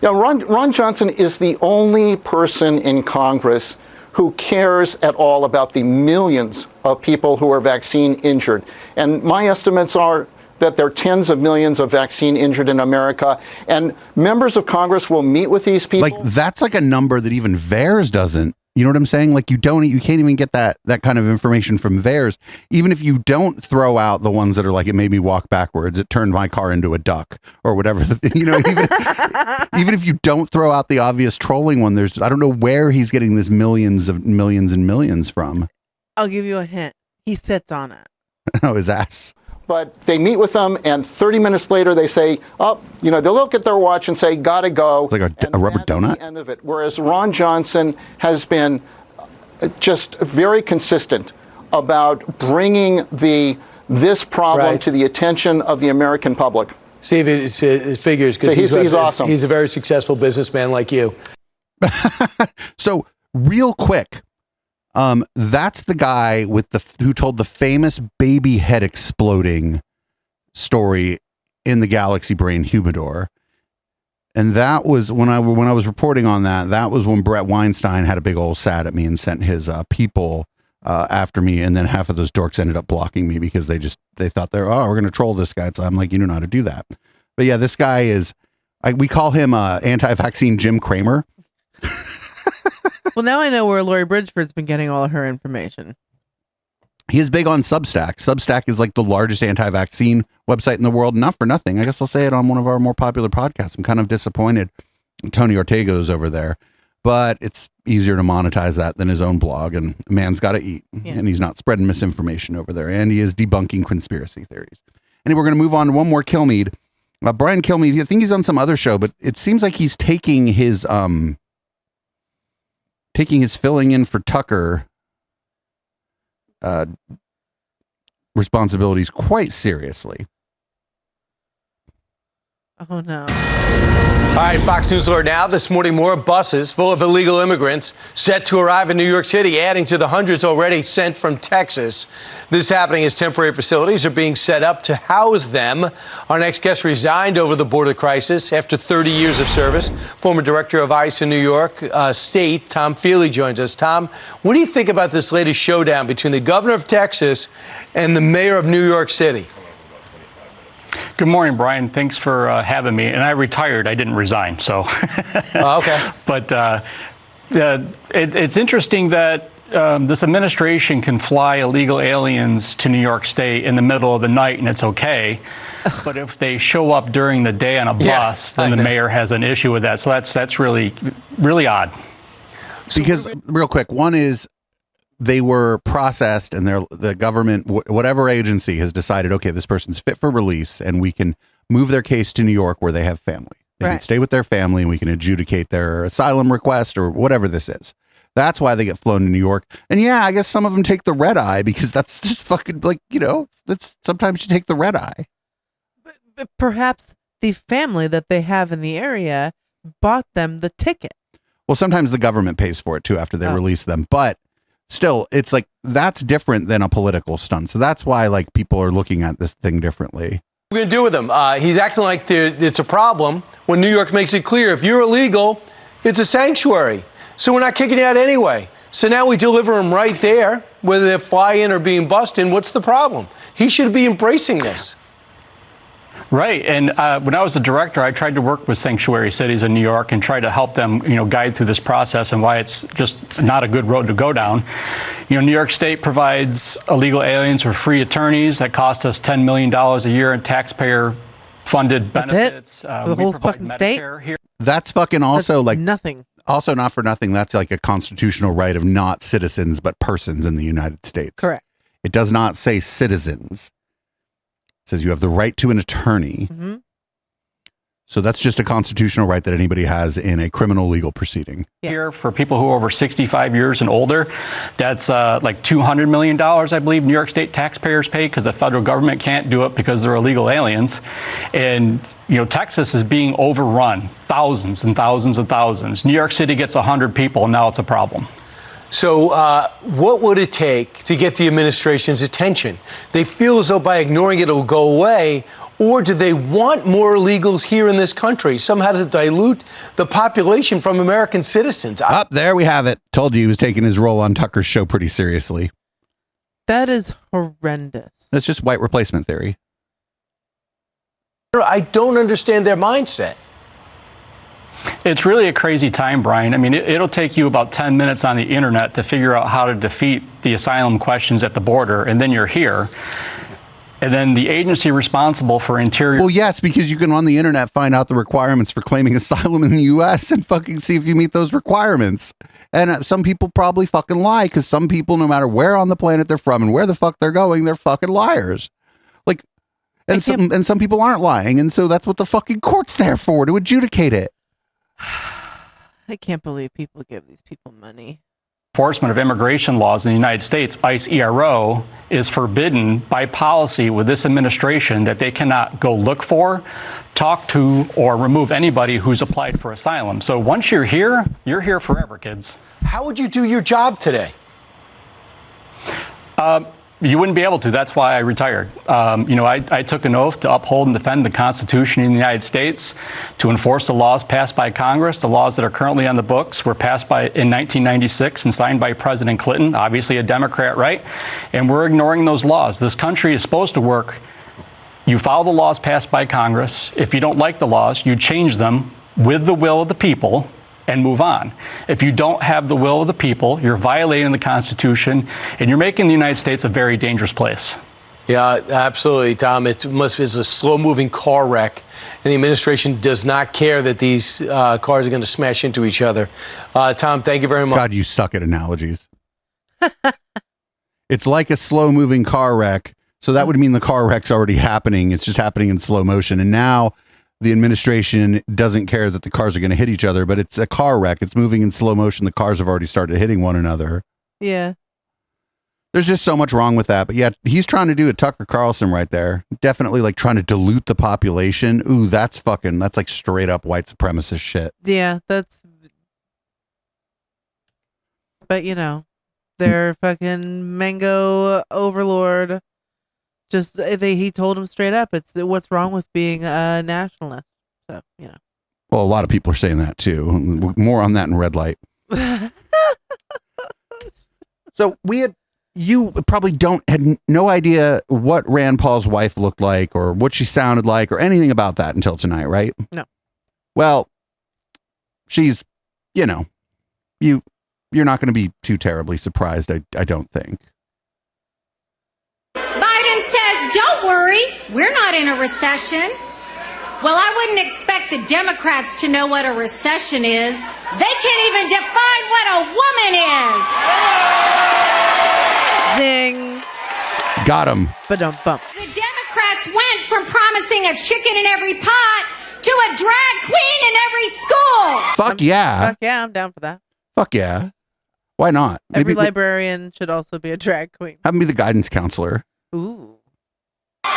Yeah, Ron Johnson is the only person in Congress who cares at all about the millions of people who are vaccine injured. And my estimates are that there are tens of millions of vaccine injured in America. And members of Congress will meet with these people. Like, that's like a number that even VAERS doesn't. You know what I'm saying? Like, you can't even get that kind of information from VAERS. Even if you don't throw out the ones that are like, it made me walk backwards, it turned my car into a duck, or whatever. You know, even if you don't throw out the obvious trolling one, I don't know where he's getting this millions and millions from. I'll give you a hint. He sits on it. Oh, his ass. But they meet with them, and 30 minutes later, they say, they'll look at their watch and say, gotta go. It's like a rubber donut? The end of it. Whereas Ron Johnson has been just very consistent about bringing this problem to the attention of the American public. Steve, his figures, because he's awesome. He's a very successful businessman like you. So, real quick. That's the guy who told the famous baby head exploding story in the Galaxy Brain humidor. And that was when I was reporting on that was when Brett Weinstein had a big old sad at me and sent his people after me. And then half of those dorks ended up blocking me because they thought we're going to troll this guy. So I'm like, you don't know how to do that. But yeah, this guy we call him anti-vaccine Jim Cramer. Well, now I know where Lori Bridgeford's been getting all of her information. He is big on Substack. Substack is like the largest anti-vaccine website in the world. Not for nothing. I guess I'll say it on one of our more popular podcasts. I'm kind of disappointed Tony Ortega's over there, but it's easier to monetize that than his own blog, and a man's got to eat, and he's not spreading misinformation over there, and he is debunking conspiracy theories. And we're going to move on to one more Kilmeade. Brian Kilmeade, I think he's on some other show, but it seems like he's taking his filling in for Tucker responsibilities quite seriously. Oh no. All right, Fox News Alert now. This morning, more buses full of illegal immigrants set to arrive in New York City, adding to the hundreds already sent from Texas. This happening as temporary facilities are being set up to house them. Our next guest resigned over the border crisis after 30 years of service. Former director of ICE in New York State, Tom Feely, joins us. Tom, what do you think about this latest showdown between the governor of Texas and the mayor of New York City? Good morning, Brian. Thanks for having me. And I retired. I didn't resign. So, okay. But it's interesting that this administration can fly illegal aliens to New York State in the middle of the night, and it's okay. But if they show up during the day on a bus, then the mayor has an issue with that. So that's really, really odd. Because real quick, one is, they were processed, and the government, whatever agency, has decided, okay, this person's fit for release, and we can move their case to New York where they have family. They can stay with their family, and we can adjudicate their asylum request or whatever this is. That's why they get flown to New York. And yeah, I guess some of them take the red eye, because that's just fucking that's sometimes you take the red eye. But perhaps the family that they have in the area bought them the ticket. Well, sometimes the government pays for it too after they release them, but still, it's like, that's different than a political stunt. So that's why, like, people are looking at this thing differently. What are we going to do with him? He's acting like it's a problem when New York makes it clear, if you're illegal, it's a sanctuary. So we're not kicking you out anyway. So now we deliver him right there, whether they fly in or being bussed in. What's the problem? He should be embracing this. Right. And when I was the director, I tried to work with sanctuary cities in New York and try to help them, guide through this process and why it's just not a good road to go down. New York State provides illegal aliens for free attorneys that cost us $10 million a year in taxpayer-funded benefits. The whole fucking state? Here. That's fucking also That's nothing. Also, not for nothing, that's like a constitutional right of not citizens, but persons in the United States. Correct. It does not say citizens. Says you have the right to an attorney. Mm-hmm. So that's just a constitutional right that anybody has in a criminal legal proceeding. Here for people who are over 65 years and older, that's like $200 million, I believe, New York State taxpayers pay, because the federal government can't do it because they're illegal aliens. And, Texas is being overrun, thousands and thousands and thousands. New York City gets 100 people, and now it's a problem. So what would it take to get the administration's attention? They feel as though by ignoring it will go away, or do they want more illegals here in this country, somehow to dilute the population from American citizens? Up there we have it. Told you he was taking his role on Tucker's show pretty seriously. That is horrendous. That's just white replacement theory. I don't understand their mindset. It's really a crazy time, Brian. I mean, it'll take you about 10 minutes on the internet to figure out how to defeat the asylum questions at the border, and then you're here. And then the agency responsible for interior... Well, yes, because you can on the internet find out the requirements for claiming asylum in the U.S. and fucking see if you meet those requirements. And some people probably fucking lie, because some people, no matter where on the planet they're from and where the fuck they're going, they're fucking liars. Like, and some people aren't lying, and so that's what the fucking court's there for, to adjudicate it. I can't believe people give these people money. Enforcement of immigration laws in the United States, ICE ERO, is forbidden by policy with this administration that they cannot go look for, talk to, or remove anybody who's applied for asylum. So once you're here forever, kids. How would you do your job today? You wouldn't be able to. That's why I retired. I took an oath to uphold and defend the Constitution in the United States, to enforce the laws passed by Congress. The laws that are currently on the books were passed in 1996 and signed by President Clinton, obviously a Democrat, right? And we're ignoring those laws. This country is supposed to work. You follow the laws passed by Congress. If you don't like the laws, you change them with the will of the people. and move on. If you don't have the will of the people, you're violating the Constitution, and you're making the United States a very dangerous place. Yeah, absolutely, Tom. It's a slow-moving car wreck, and the administration does not care that these cars are going to smash into each other. Tom, thank you very much. God, you suck at analogies. It's like a slow-moving car wreck, so that would mean the car wreck's already happening. It's just happening in slow motion, and now the administration doesn't care that the cars are going to hit each other, but it's a car wreck. It's moving in slow motion. The cars have already started hitting one another. Yeah. There's just so much wrong with that. But yeah, he's trying to do a Tucker Carlson right there. Definitely like trying to dilute the population. Ooh, that's like straight up white supremacist shit. Yeah, but their fucking mango overlord he told him straight up, it's what's wrong with being a nationalist. So, Well, a lot of people are saying that too. More on that in red light. So you probably had no idea what Rand Paul's wife looked like or what she sounded like or anything about that until tonight, right? No. Well, she's, you're not going to be too terribly surprised, I don't think. Biden says, don't worry, we're not in a recession. Well, I wouldn't expect the Democrats to know what a recession is. They can't even define what a woman is. Zing. Got him. Ba-dum-bum. The Democrats went from promising a chicken in every pot to a drag queen in every school. Fuck yeah. Fuck yeah, I'm down for that. Fuck yeah. Why not? Every librarian should also be a drag queen. Have him be the guidance counselor. Ooh. Now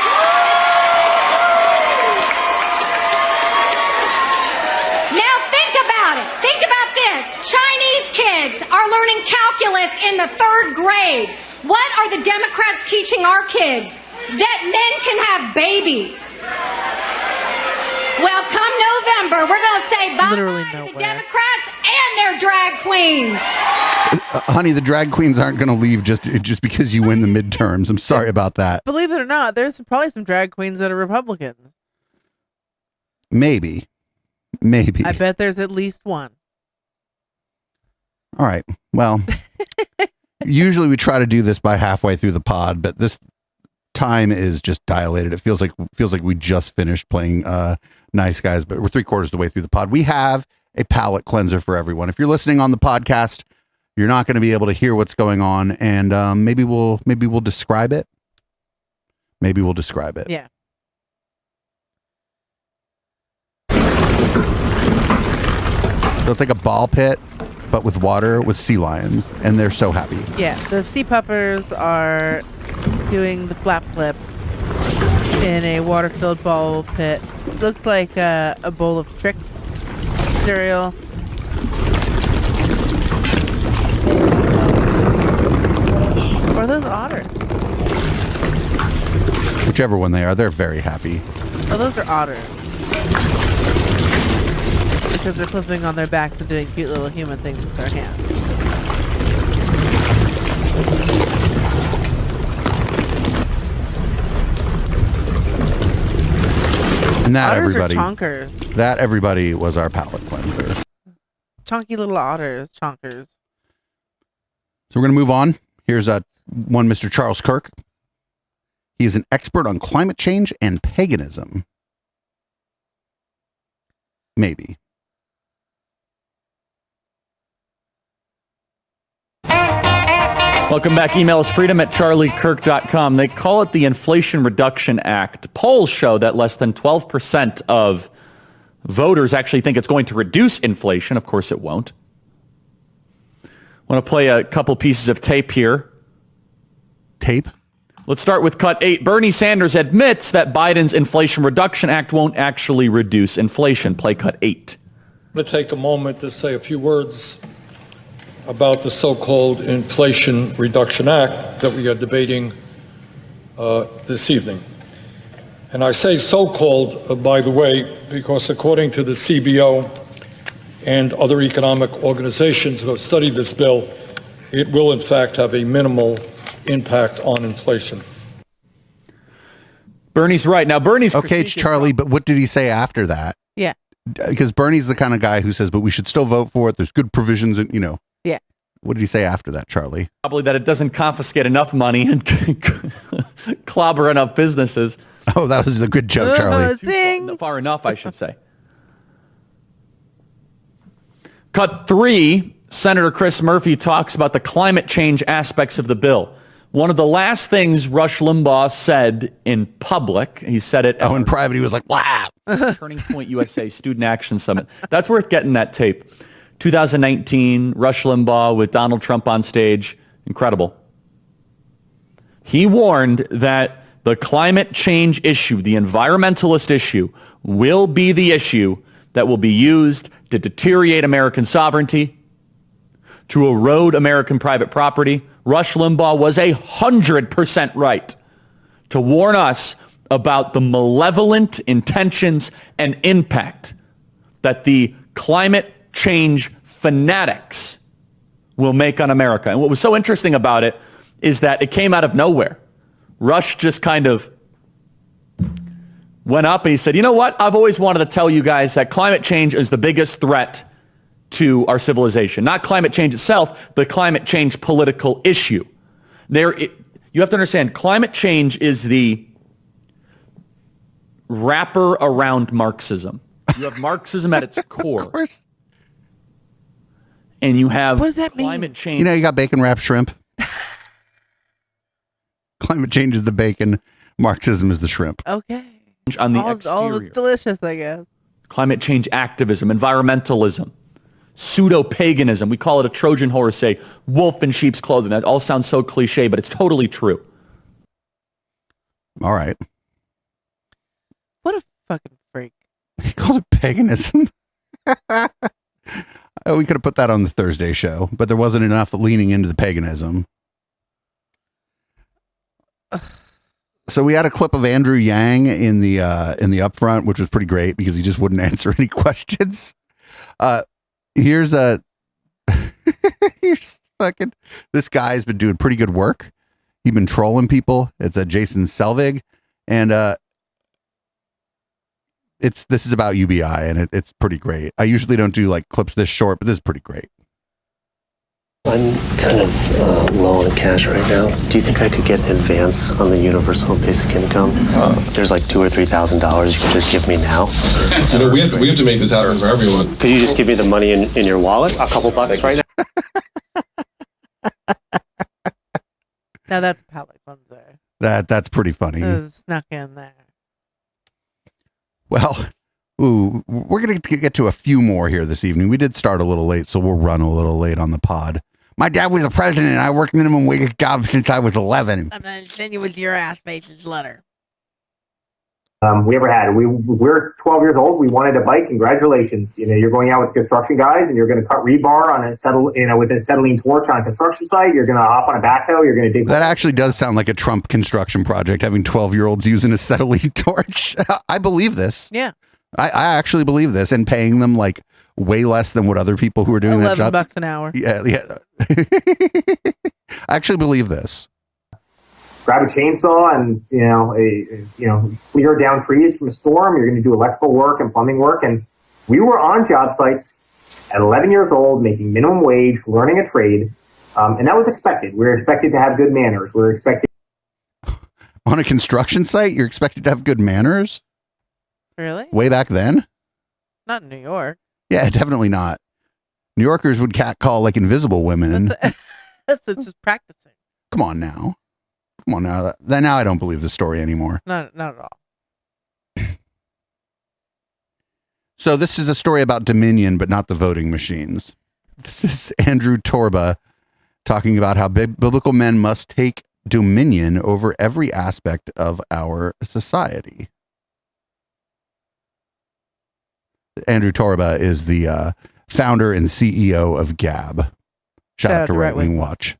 think about it. Think about this. Chinese kids are learning calculus in the 3rd grade. What are the Democrats teaching our kids? That men can have babies. Well, come November, we're going to say bye-bye to the Democrats and their drag queens. Honey, the drag queens aren't going to leave just because you win the midterms. I'm sorry about that. Believe it or not, there's probably some drag queens that are Republicans. Maybe. I bet there's at least one. All right. Well, usually we try to do this by halfway through the pod, but this time is just dilated. It feels like we just finished playing Nice Guys, but we're 3/4 of the way through the pod. We have a palate cleanser for everyone. If you're listening on the podcast, you're not going to be able to hear what's going on, and maybe we'll describe it. Maybe we'll describe it. Yeah. So it's like a ball pit, but with water with sea lions, and they're so happy. Yeah, the sea puppers are doing the flap flips in a water-filled ball pit. Looks like a bowl of Trix cereal. Or are those otters? Whichever one they are, they're very happy. Oh, those are otters. Because they're flipping on their backs and doing cute little human things with their hands. And that, otters everybody, are chonkers. That, everybody, was our palate cleanser. Chonky little otters, chonkers. So we're going to move on. Here's one Mr. Charles Kirk. He is an expert on climate change and paganism. Maybe. Welcome back. Email is freedom@charliekirk.com. They call it the Inflation Reduction Act. Polls show that less than 12% of voters actually think it's going to reduce inflation. Of course, it won't. I want to play a couple pieces of tape here. Tape? Let's start with cut 8. Bernie Sanders admits that Biden's Inflation Reduction Act won't actually reduce inflation. Play cut 8. I'm going to take a moment to say a few words about the so-called Inflation Reduction Act that we are debating this evening. And I say so-called, by the way, because according to the CBO and other economic organizations who have studied this bill, it will in fact have a minimal impact on inflation. Bernie's right. Now, Bernie's... Okay, Charlie, but what did he say after that? Yeah. because Bernie's the kind of guy who says, but we should still vote for it. There's good provisions, and Yeah. What did he say after that, Charlie? Probably that it doesn't confiscate enough money and clobber enough businesses. Oh, that was a good joke, Charlie. Zing. Far enough, I should say. Cut 3, Senator Chris Murphy talks about the climate change aspects of the bill. One of the last things Rush Limbaugh said in public, he said it. In private, he was like, wow. Turning Point USA Student Action Summit. That's worth getting that tape. 2019, Rush Limbaugh with Donald Trump on stage. Incredible. He warned that the climate change issue, the environmentalist issue, will be the issue that will be used to deteriorate American sovereignty, to erode American private property. Rush Limbaugh was 100% right to warn us about the malevolent intentions and impact that the climate change fanatics will make on America. And what was so interesting about it is that it came out of nowhere. Rush just kind of went up and he said, you know what? I've always wanted to tell you guys that climate change is the biggest threat to our civilization. Not climate change itself, but climate change political issue. You have to understand, climate change is the wrapper around Marxism. You have Marxism at its core. Of course. And you have climate change. You got bacon wrapped shrimp. Climate change is the bacon. Marxism is the shrimp. Okay. On the all exterior. of it's delicious, I guess. Climate change activism, environmentalism, pseudo-paganism. We call it a Trojan horse, a wolf in sheep's clothing. That all sounds so cliche, but it's totally true. All right. What a fucking freak. He called it paganism. We could have put that on the Thursday show, but there wasn't enough leaning into the paganism. So we had a clip of Andrew Yang in the upfront, which was pretty great because he just wouldn't answer any questions. Here's fucking, this guy's been doing pretty good work. He's been trolling people. It's Jason Selvig, and this is about UBI, and it's pretty great. I usually don't do like clips this short, but this is pretty great. I'm kind of low on cash right now. Do you think I could get an advance on the universal basic income? There's like $2,000 or $3,000 you can just give me now. So we have to make this happen for everyone. Could you just give me the money in your wallet? A couple bucks right now? Now that's a palate cleanser. That's pretty funny. It was snuck in there. Well, we're going to get to a few more here this evening. We did start a little late, so we'll run a little late on the pod. My dad was the president, and I worked minimum wage jobs since I was 11. I'm going to send you with your ass face's letter. We ever had. We're 12 years old. We wanted a bike. Congratulations. You're going out with construction guys and you're going to cut rebar on with a acetylene torch on a construction site. You're going to hop on a backhoe. You're going to dig. That actually does sound like a Trump construction project, having 12-year-olds using a acetylene torch. I believe this. Yeah. I actually believe this, and paying them like way less than what other people who are doing that job. $11 an hour. Yeah. I actually believe this. Grab a chainsaw and clear down trees from a storm. You're going to do electrical work and plumbing work. And we were on job sites at 11 years old, making minimum wage, learning a trade, and that was expected. We were expected to have good manners. We were expected on a construction site. You're expected to have good manners. Really? Way back then? Not in New York. Yeah, definitely not. New Yorkers would catcall like invisible women. That's just practicing. Come on now. Now I don't believe the story anymore. Not at all. So this is a story about Dominion, but not the voting machines. This is Andrew Torba talking about how biblical men must take dominion over every aspect of our society. Andrew Torba is the founder and CEO of Gab. Shout out to Right Wing Watch.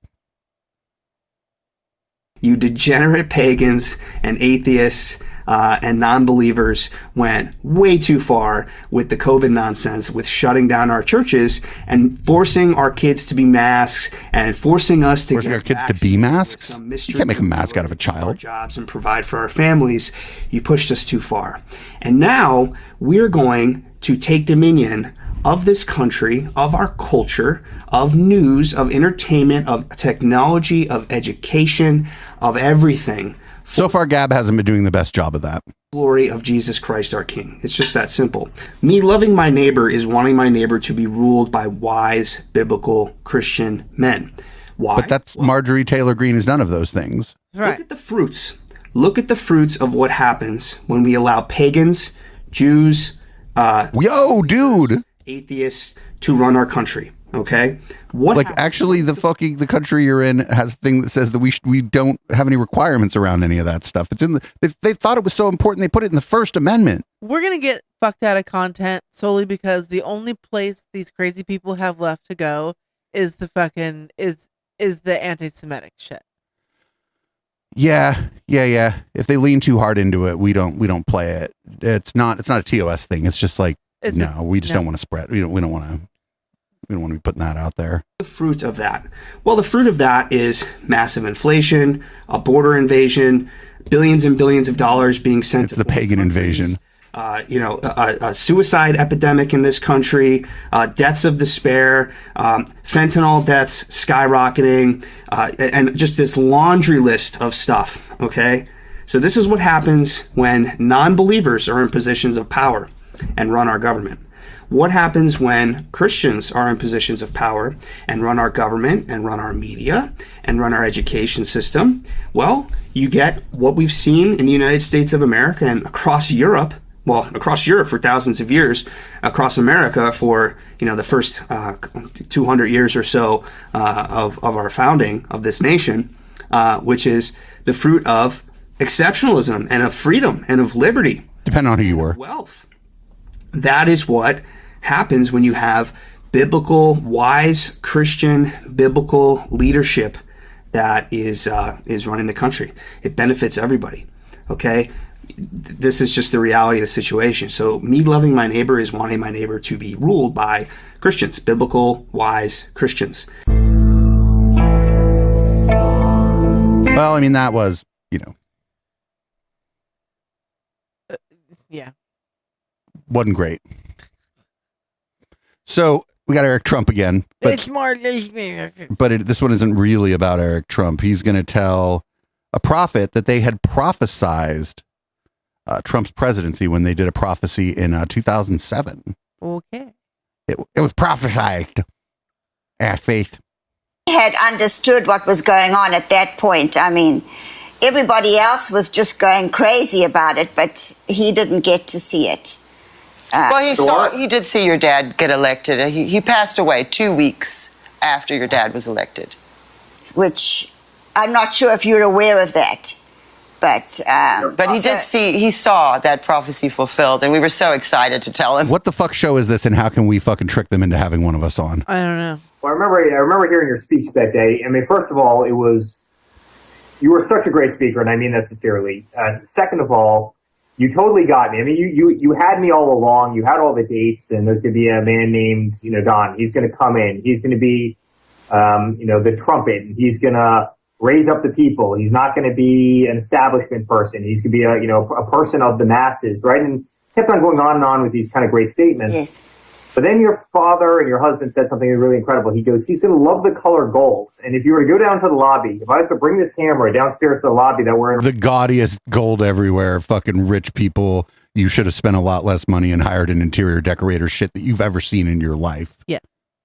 You degenerate pagans and atheists and non-believers went way too far with the COVID nonsense, with shutting down our churches and forcing our kids to be masks and forcing us to forcing our kids to be masks. You can't make a mask out of a child. Jobs and provide for our families. You pushed us too far, and now we're going to take dominion of this country, of our culture, of news, of entertainment, of technology, of education, of everything. So far, Gab hasn't been doing the best job of that. Glory of Jesus Christ our King. It's just that simple. Me loving my neighbor is wanting my neighbor to be ruled by wise, biblical, Christian men. Why? But that's Marjorie Taylor Greene is none of those things. Right. Look at the fruits. Look at the fruits of what happens when we allow pagans, Jews, atheists to run our country. Okay, actually, the country you're in has a thing that says that we don't have any requirements around any of that stuff. It's in they thought it was so important they put it in the First Amendment. We're gonna get fucked out of content solely because the only place these crazy people have left to go is the fucking is the anti-Semitic shit. Yeah. If they lean too hard into it, we don't play it. It's not a TOS thing. It's just like we just don't want to spread. We don't want to be putting that out there. The fruit of that. Well, the fruit of that is massive inflation, a border invasion, billions and billions of dollars being sent to the pagan invasion. A suicide epidemic in this country, deaths of despair, fentanyl deaths skyrocketing, and just this laundry list of stuff, okay? So this is what happens when non-believers are in positions of power and run our government. What happens when Christians are in positions of power and run our government and run our media and run our education system? Well, you get what we've seen in the United States of America and across Europe. Well, across Europe for thousands of years, across America for the first 200 years or so of our founding of this nation, which is the fruit of exceptionalism and of freedom and of liberty. Depending on who you were. Wealth. That is what happens when you have biblical, wise, Christian, biblical leadership that is running the country. It benefits everybody. Okay. This is just the reality of the situation. So me loving my neighbor is wanting my neighbor to be ruled by Christians, biblical, wise Christians. Well, I mean, that was, yeah. Wasn't great. So we got Eric Trump again. But this one isn't really about Eric Trump. He's going to tell a prophet that they had prophesized Trump's presidency when they did a prophecy in 2007. Okay. It was prophesied. Faith. He had understood what was going on at that point. I mean, everybody else was just going crazy about it, but he didn't get to see it. He did see your dad get elected. He passed away 2 weeks after your dad was elected. Which I'm not sure if you're aware of that. But he saw that prophecy fulfilled, and we were so excited to tell him. What the fuck show is this, and how can we fucking trick them into having one of us on? I don't know. Well, I remember hearing your speech that day. I mean, first of all, you were such a great speaker, and I mean that sincerely. Second of all, you totally got me. I mean, you had me all along. You had all the dates, and there's going to be a man named, Don. He's going to come in. He's going to be, the trumpet. He's going to raise up the people. He's not going to be an establishment person. He's going to be a person of the masses, right? And kept on going on and on with these kind of great statements. Yes. But then your father and your husband said something really incredible. He goes, he's going to love the color gold. And if you were to go down to the lobby, if I was to bring this camera downstairs to the lobby that we're in. The gaudiest gold everywhere, fucking rich people. You should have spent a lot less money and hired an interior decorator shit that you've ever seen in your life. Yeah.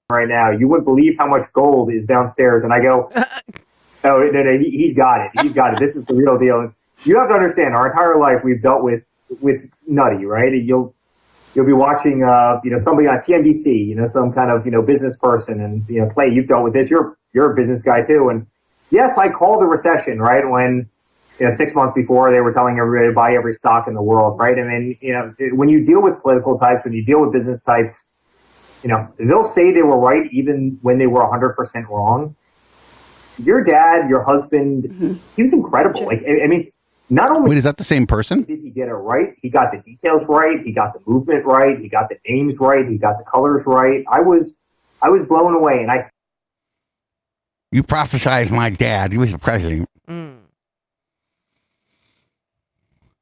Right now, you wouldn't believe how much gold is downstairs. And I go, oh, no, he's got it. He's got it. This is the real deal. You have to understand, our entire life we've dealt with nutty, right? You'll be watching, somebody on CNBC, some kind of, business person, and Clay, you've dealt with this. You're a business guy too, and yes, I called the recession, right? When 6 months before they were telling everybody to buy every stock in the world, right? I mean, when you deal with political types, when you deal with business types, they'll say they were right even when they were 100% wrong. Your dad, your husband, he was incredible. Like, I mean, not only wait, is that the same person? Did he get it right? He got the details right. He got the movement right. He got the names right. He got the colors right. I was blown away, and You prophesized my dad. He was the president. Mm.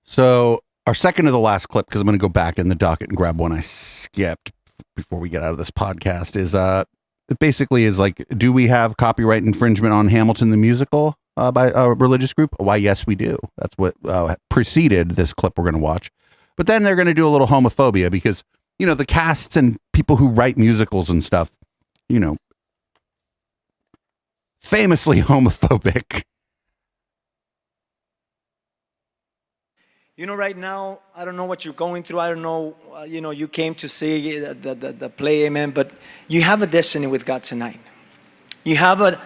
So Our second to the last clip, because I'm going to go back in the docket and grab one I skipped before we get out of this podcast, is it basically is like, do we have copyright infringement on Hamilton the musical by a religious group? Why, yes, we do. That's what preceded this clip we're going to watch. But then they're going to do a little homophobia because, you know, the casts and people who write musicals and stuff, you know, famously homophobic. You know, right now, I don't know what you're going through. I don't know, you know, you came to see the play, amen, but you have a destiny with God tonight. You have a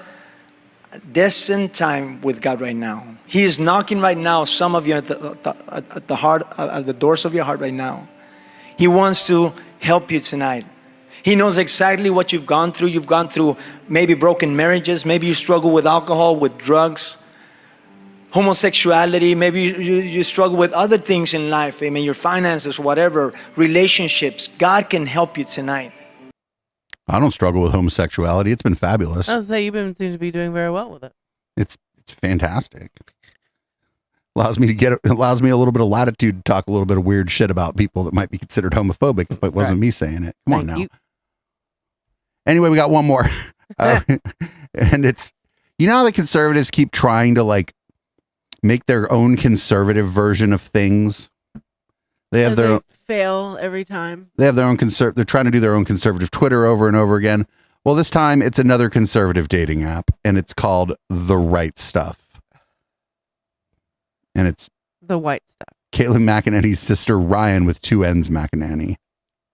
destined time with God right now. He is knocking right now, some of you at the heart, at the doors of your heart right now. He wants to help you tonight. He knows exactly what you've gone through. You've gone through maybe broken marriages. Maybe you struggle with alcohol, with drugs, homosexuality. Maybe you struggle with other things in life. I mean, your finances, whatever, relationships. God can help you tonight. I don't struggle with homosexuality. It's been fabulous. I was say you seem to be doing very well with it. It's fantastic. Allows me a little bit of latitude to talk a little bit of weird shit about people that might be considered homophobic if it wasn't me saying it. Come on now. Anyway, we got one more. And it's, you know how the conservatives keep trying to like make their own conservative version of things? They have their fail every time. They have their own they're trying to do their own conservative Twitter over and over again. Well, this time it's another conservative dating app, and it's called The Right Stuff. And it's The White Stuff. Caitlin McEnany's sister Ryan with two N's McEnany.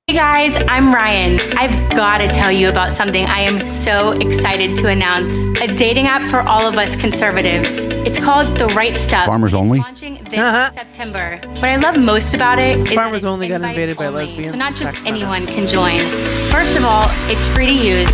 Hey guys, I'm Ryan. I've got to tell you about something I am so excited to announce. A dating app for all of us conservatives. It's called The Right Stuff. Farmers only? Launching this September. What I love most about it is Farmers only got invaded by lesbians. So not just anyone can join. First of all, it's free to use.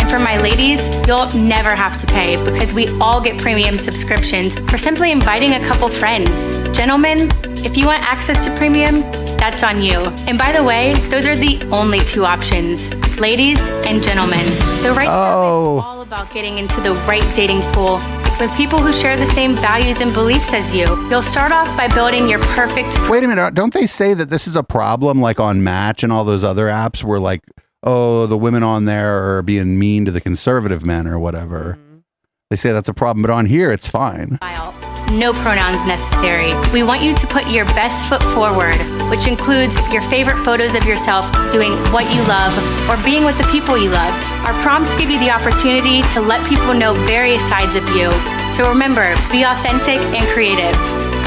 And for my ladies, you'll never have to pay because we all get premium subscriptions for simply inviting a couple friends. Gentlemen, if you want access to premium, that's on you. And by the way, those are the only two options. Ladies and gentlemen, The Right Stuff is all about getting into the right dating pool with people who share the same values and beliefs as you. You'll start off by building your perfect... Wait a minute, don't they say that this is a problem like on Match and all those other apps where like, oh, the women on there are being mean to the conservative men or whatever? They say that's a problem, but on here it's fine. No pronouns necessary. We want you to put your best foot forward, which includes your favorite photos of yourself doing what you love or being with the people you love. Our prompts give you the opportunity to let people know various sides of you. So remember, be authentic and creative.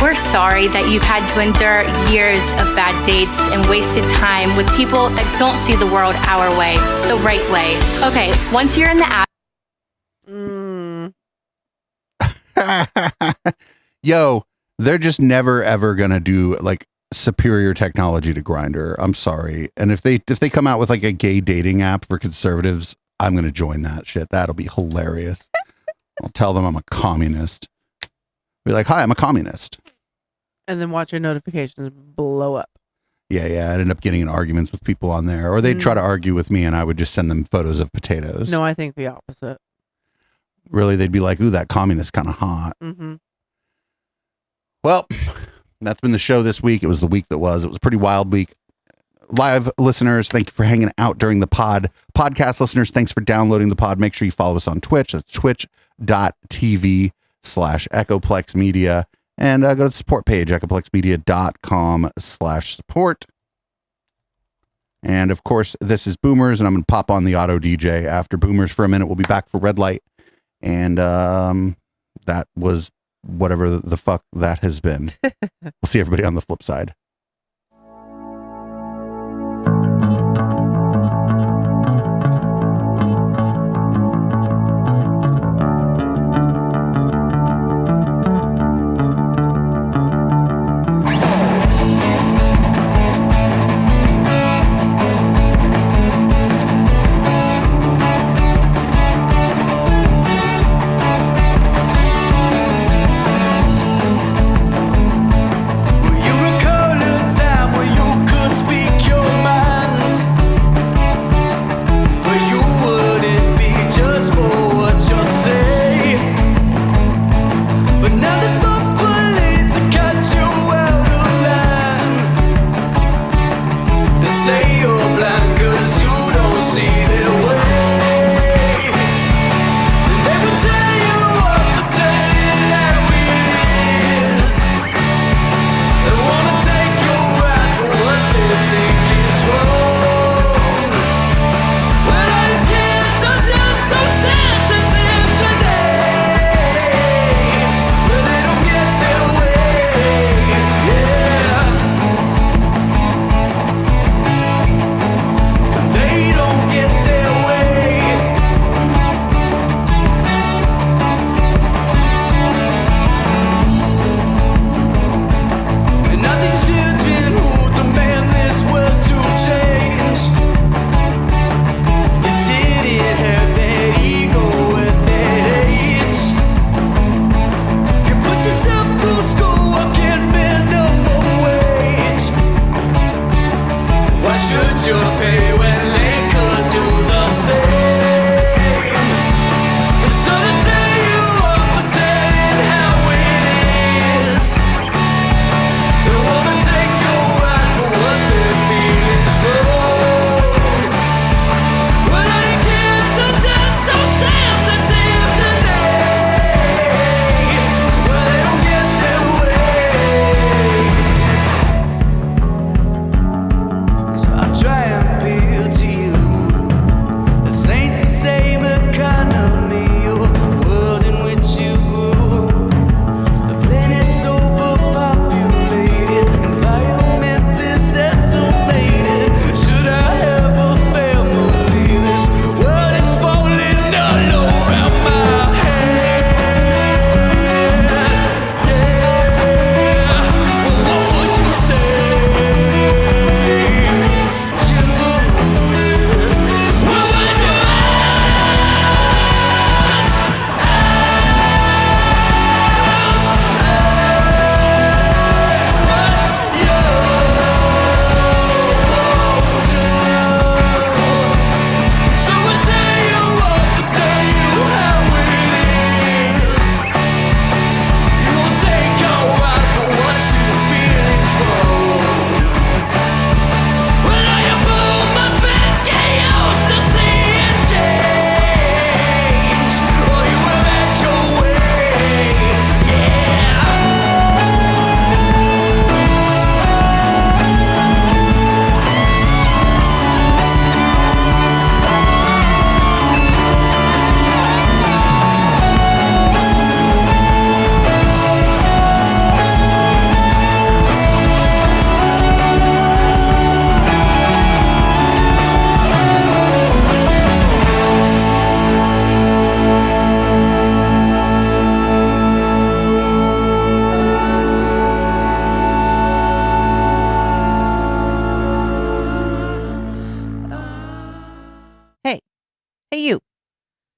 We're sorry that you've had to endure years of bad dates and wasted time with people that don't see the world our way, the right way. Okay, once you're in the app. Yo, they're just never ever gonna do like superior technology to Grindr. I'm sorry. And if they come out with like a gay dating app for conservatives, I'm gonna join that shit. That'll be hilarious. I'll tell them I'm a communist. Be like, hi, I'm a communist. And then watch your notifications blow up. Yeah, I'd end up getting in arguments with people on there, or they'd try to argue with me, and I would just send them photos of potatoes. No, I think the opposite. Really, they'd be like, ooh, that communist kind of hot. Mm-hmm. Well, that's been the show this week. It was the week that was. It was a pretty wild week. Live listeners, thank you for hanging out during the pod. Podcast listeners, thanks for downloading the pod. Make sure you follow us on Twitch. That's twitch.tv/Echoplex Media. And go to the support page, echoplexmedia.com/support. And of course, this is Boomers, and I'm going to pop on the auto DJ after Boomers for a minute. We'll be back for Red Light. And that was whatever the fuck that has been. We'll see everybody on the flip side. You recall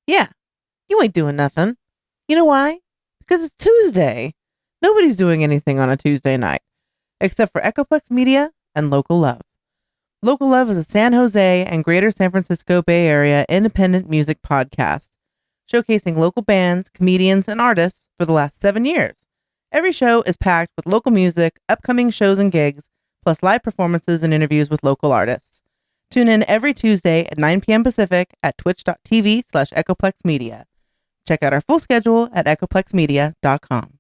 Yeah, you ain't doing nothing. You know why? Because it's Tuesday. Nobody's doing anything on a Tuesday night, except for Echoplex Media and Local Love. Local Love is a San Jose and Greater San Francisco Bay Area independent music podcast, showcasing local bands, comedians, and artists for the last 7 years. Every show is packed with local music, upcoming shows and gigs, plus live performances and interviews with local artists. Tune in every Tuesday at 9 p.m. Pacific at twitch.tv/EchoplexMedia. Check out our full schedule at echoplexmedia.com.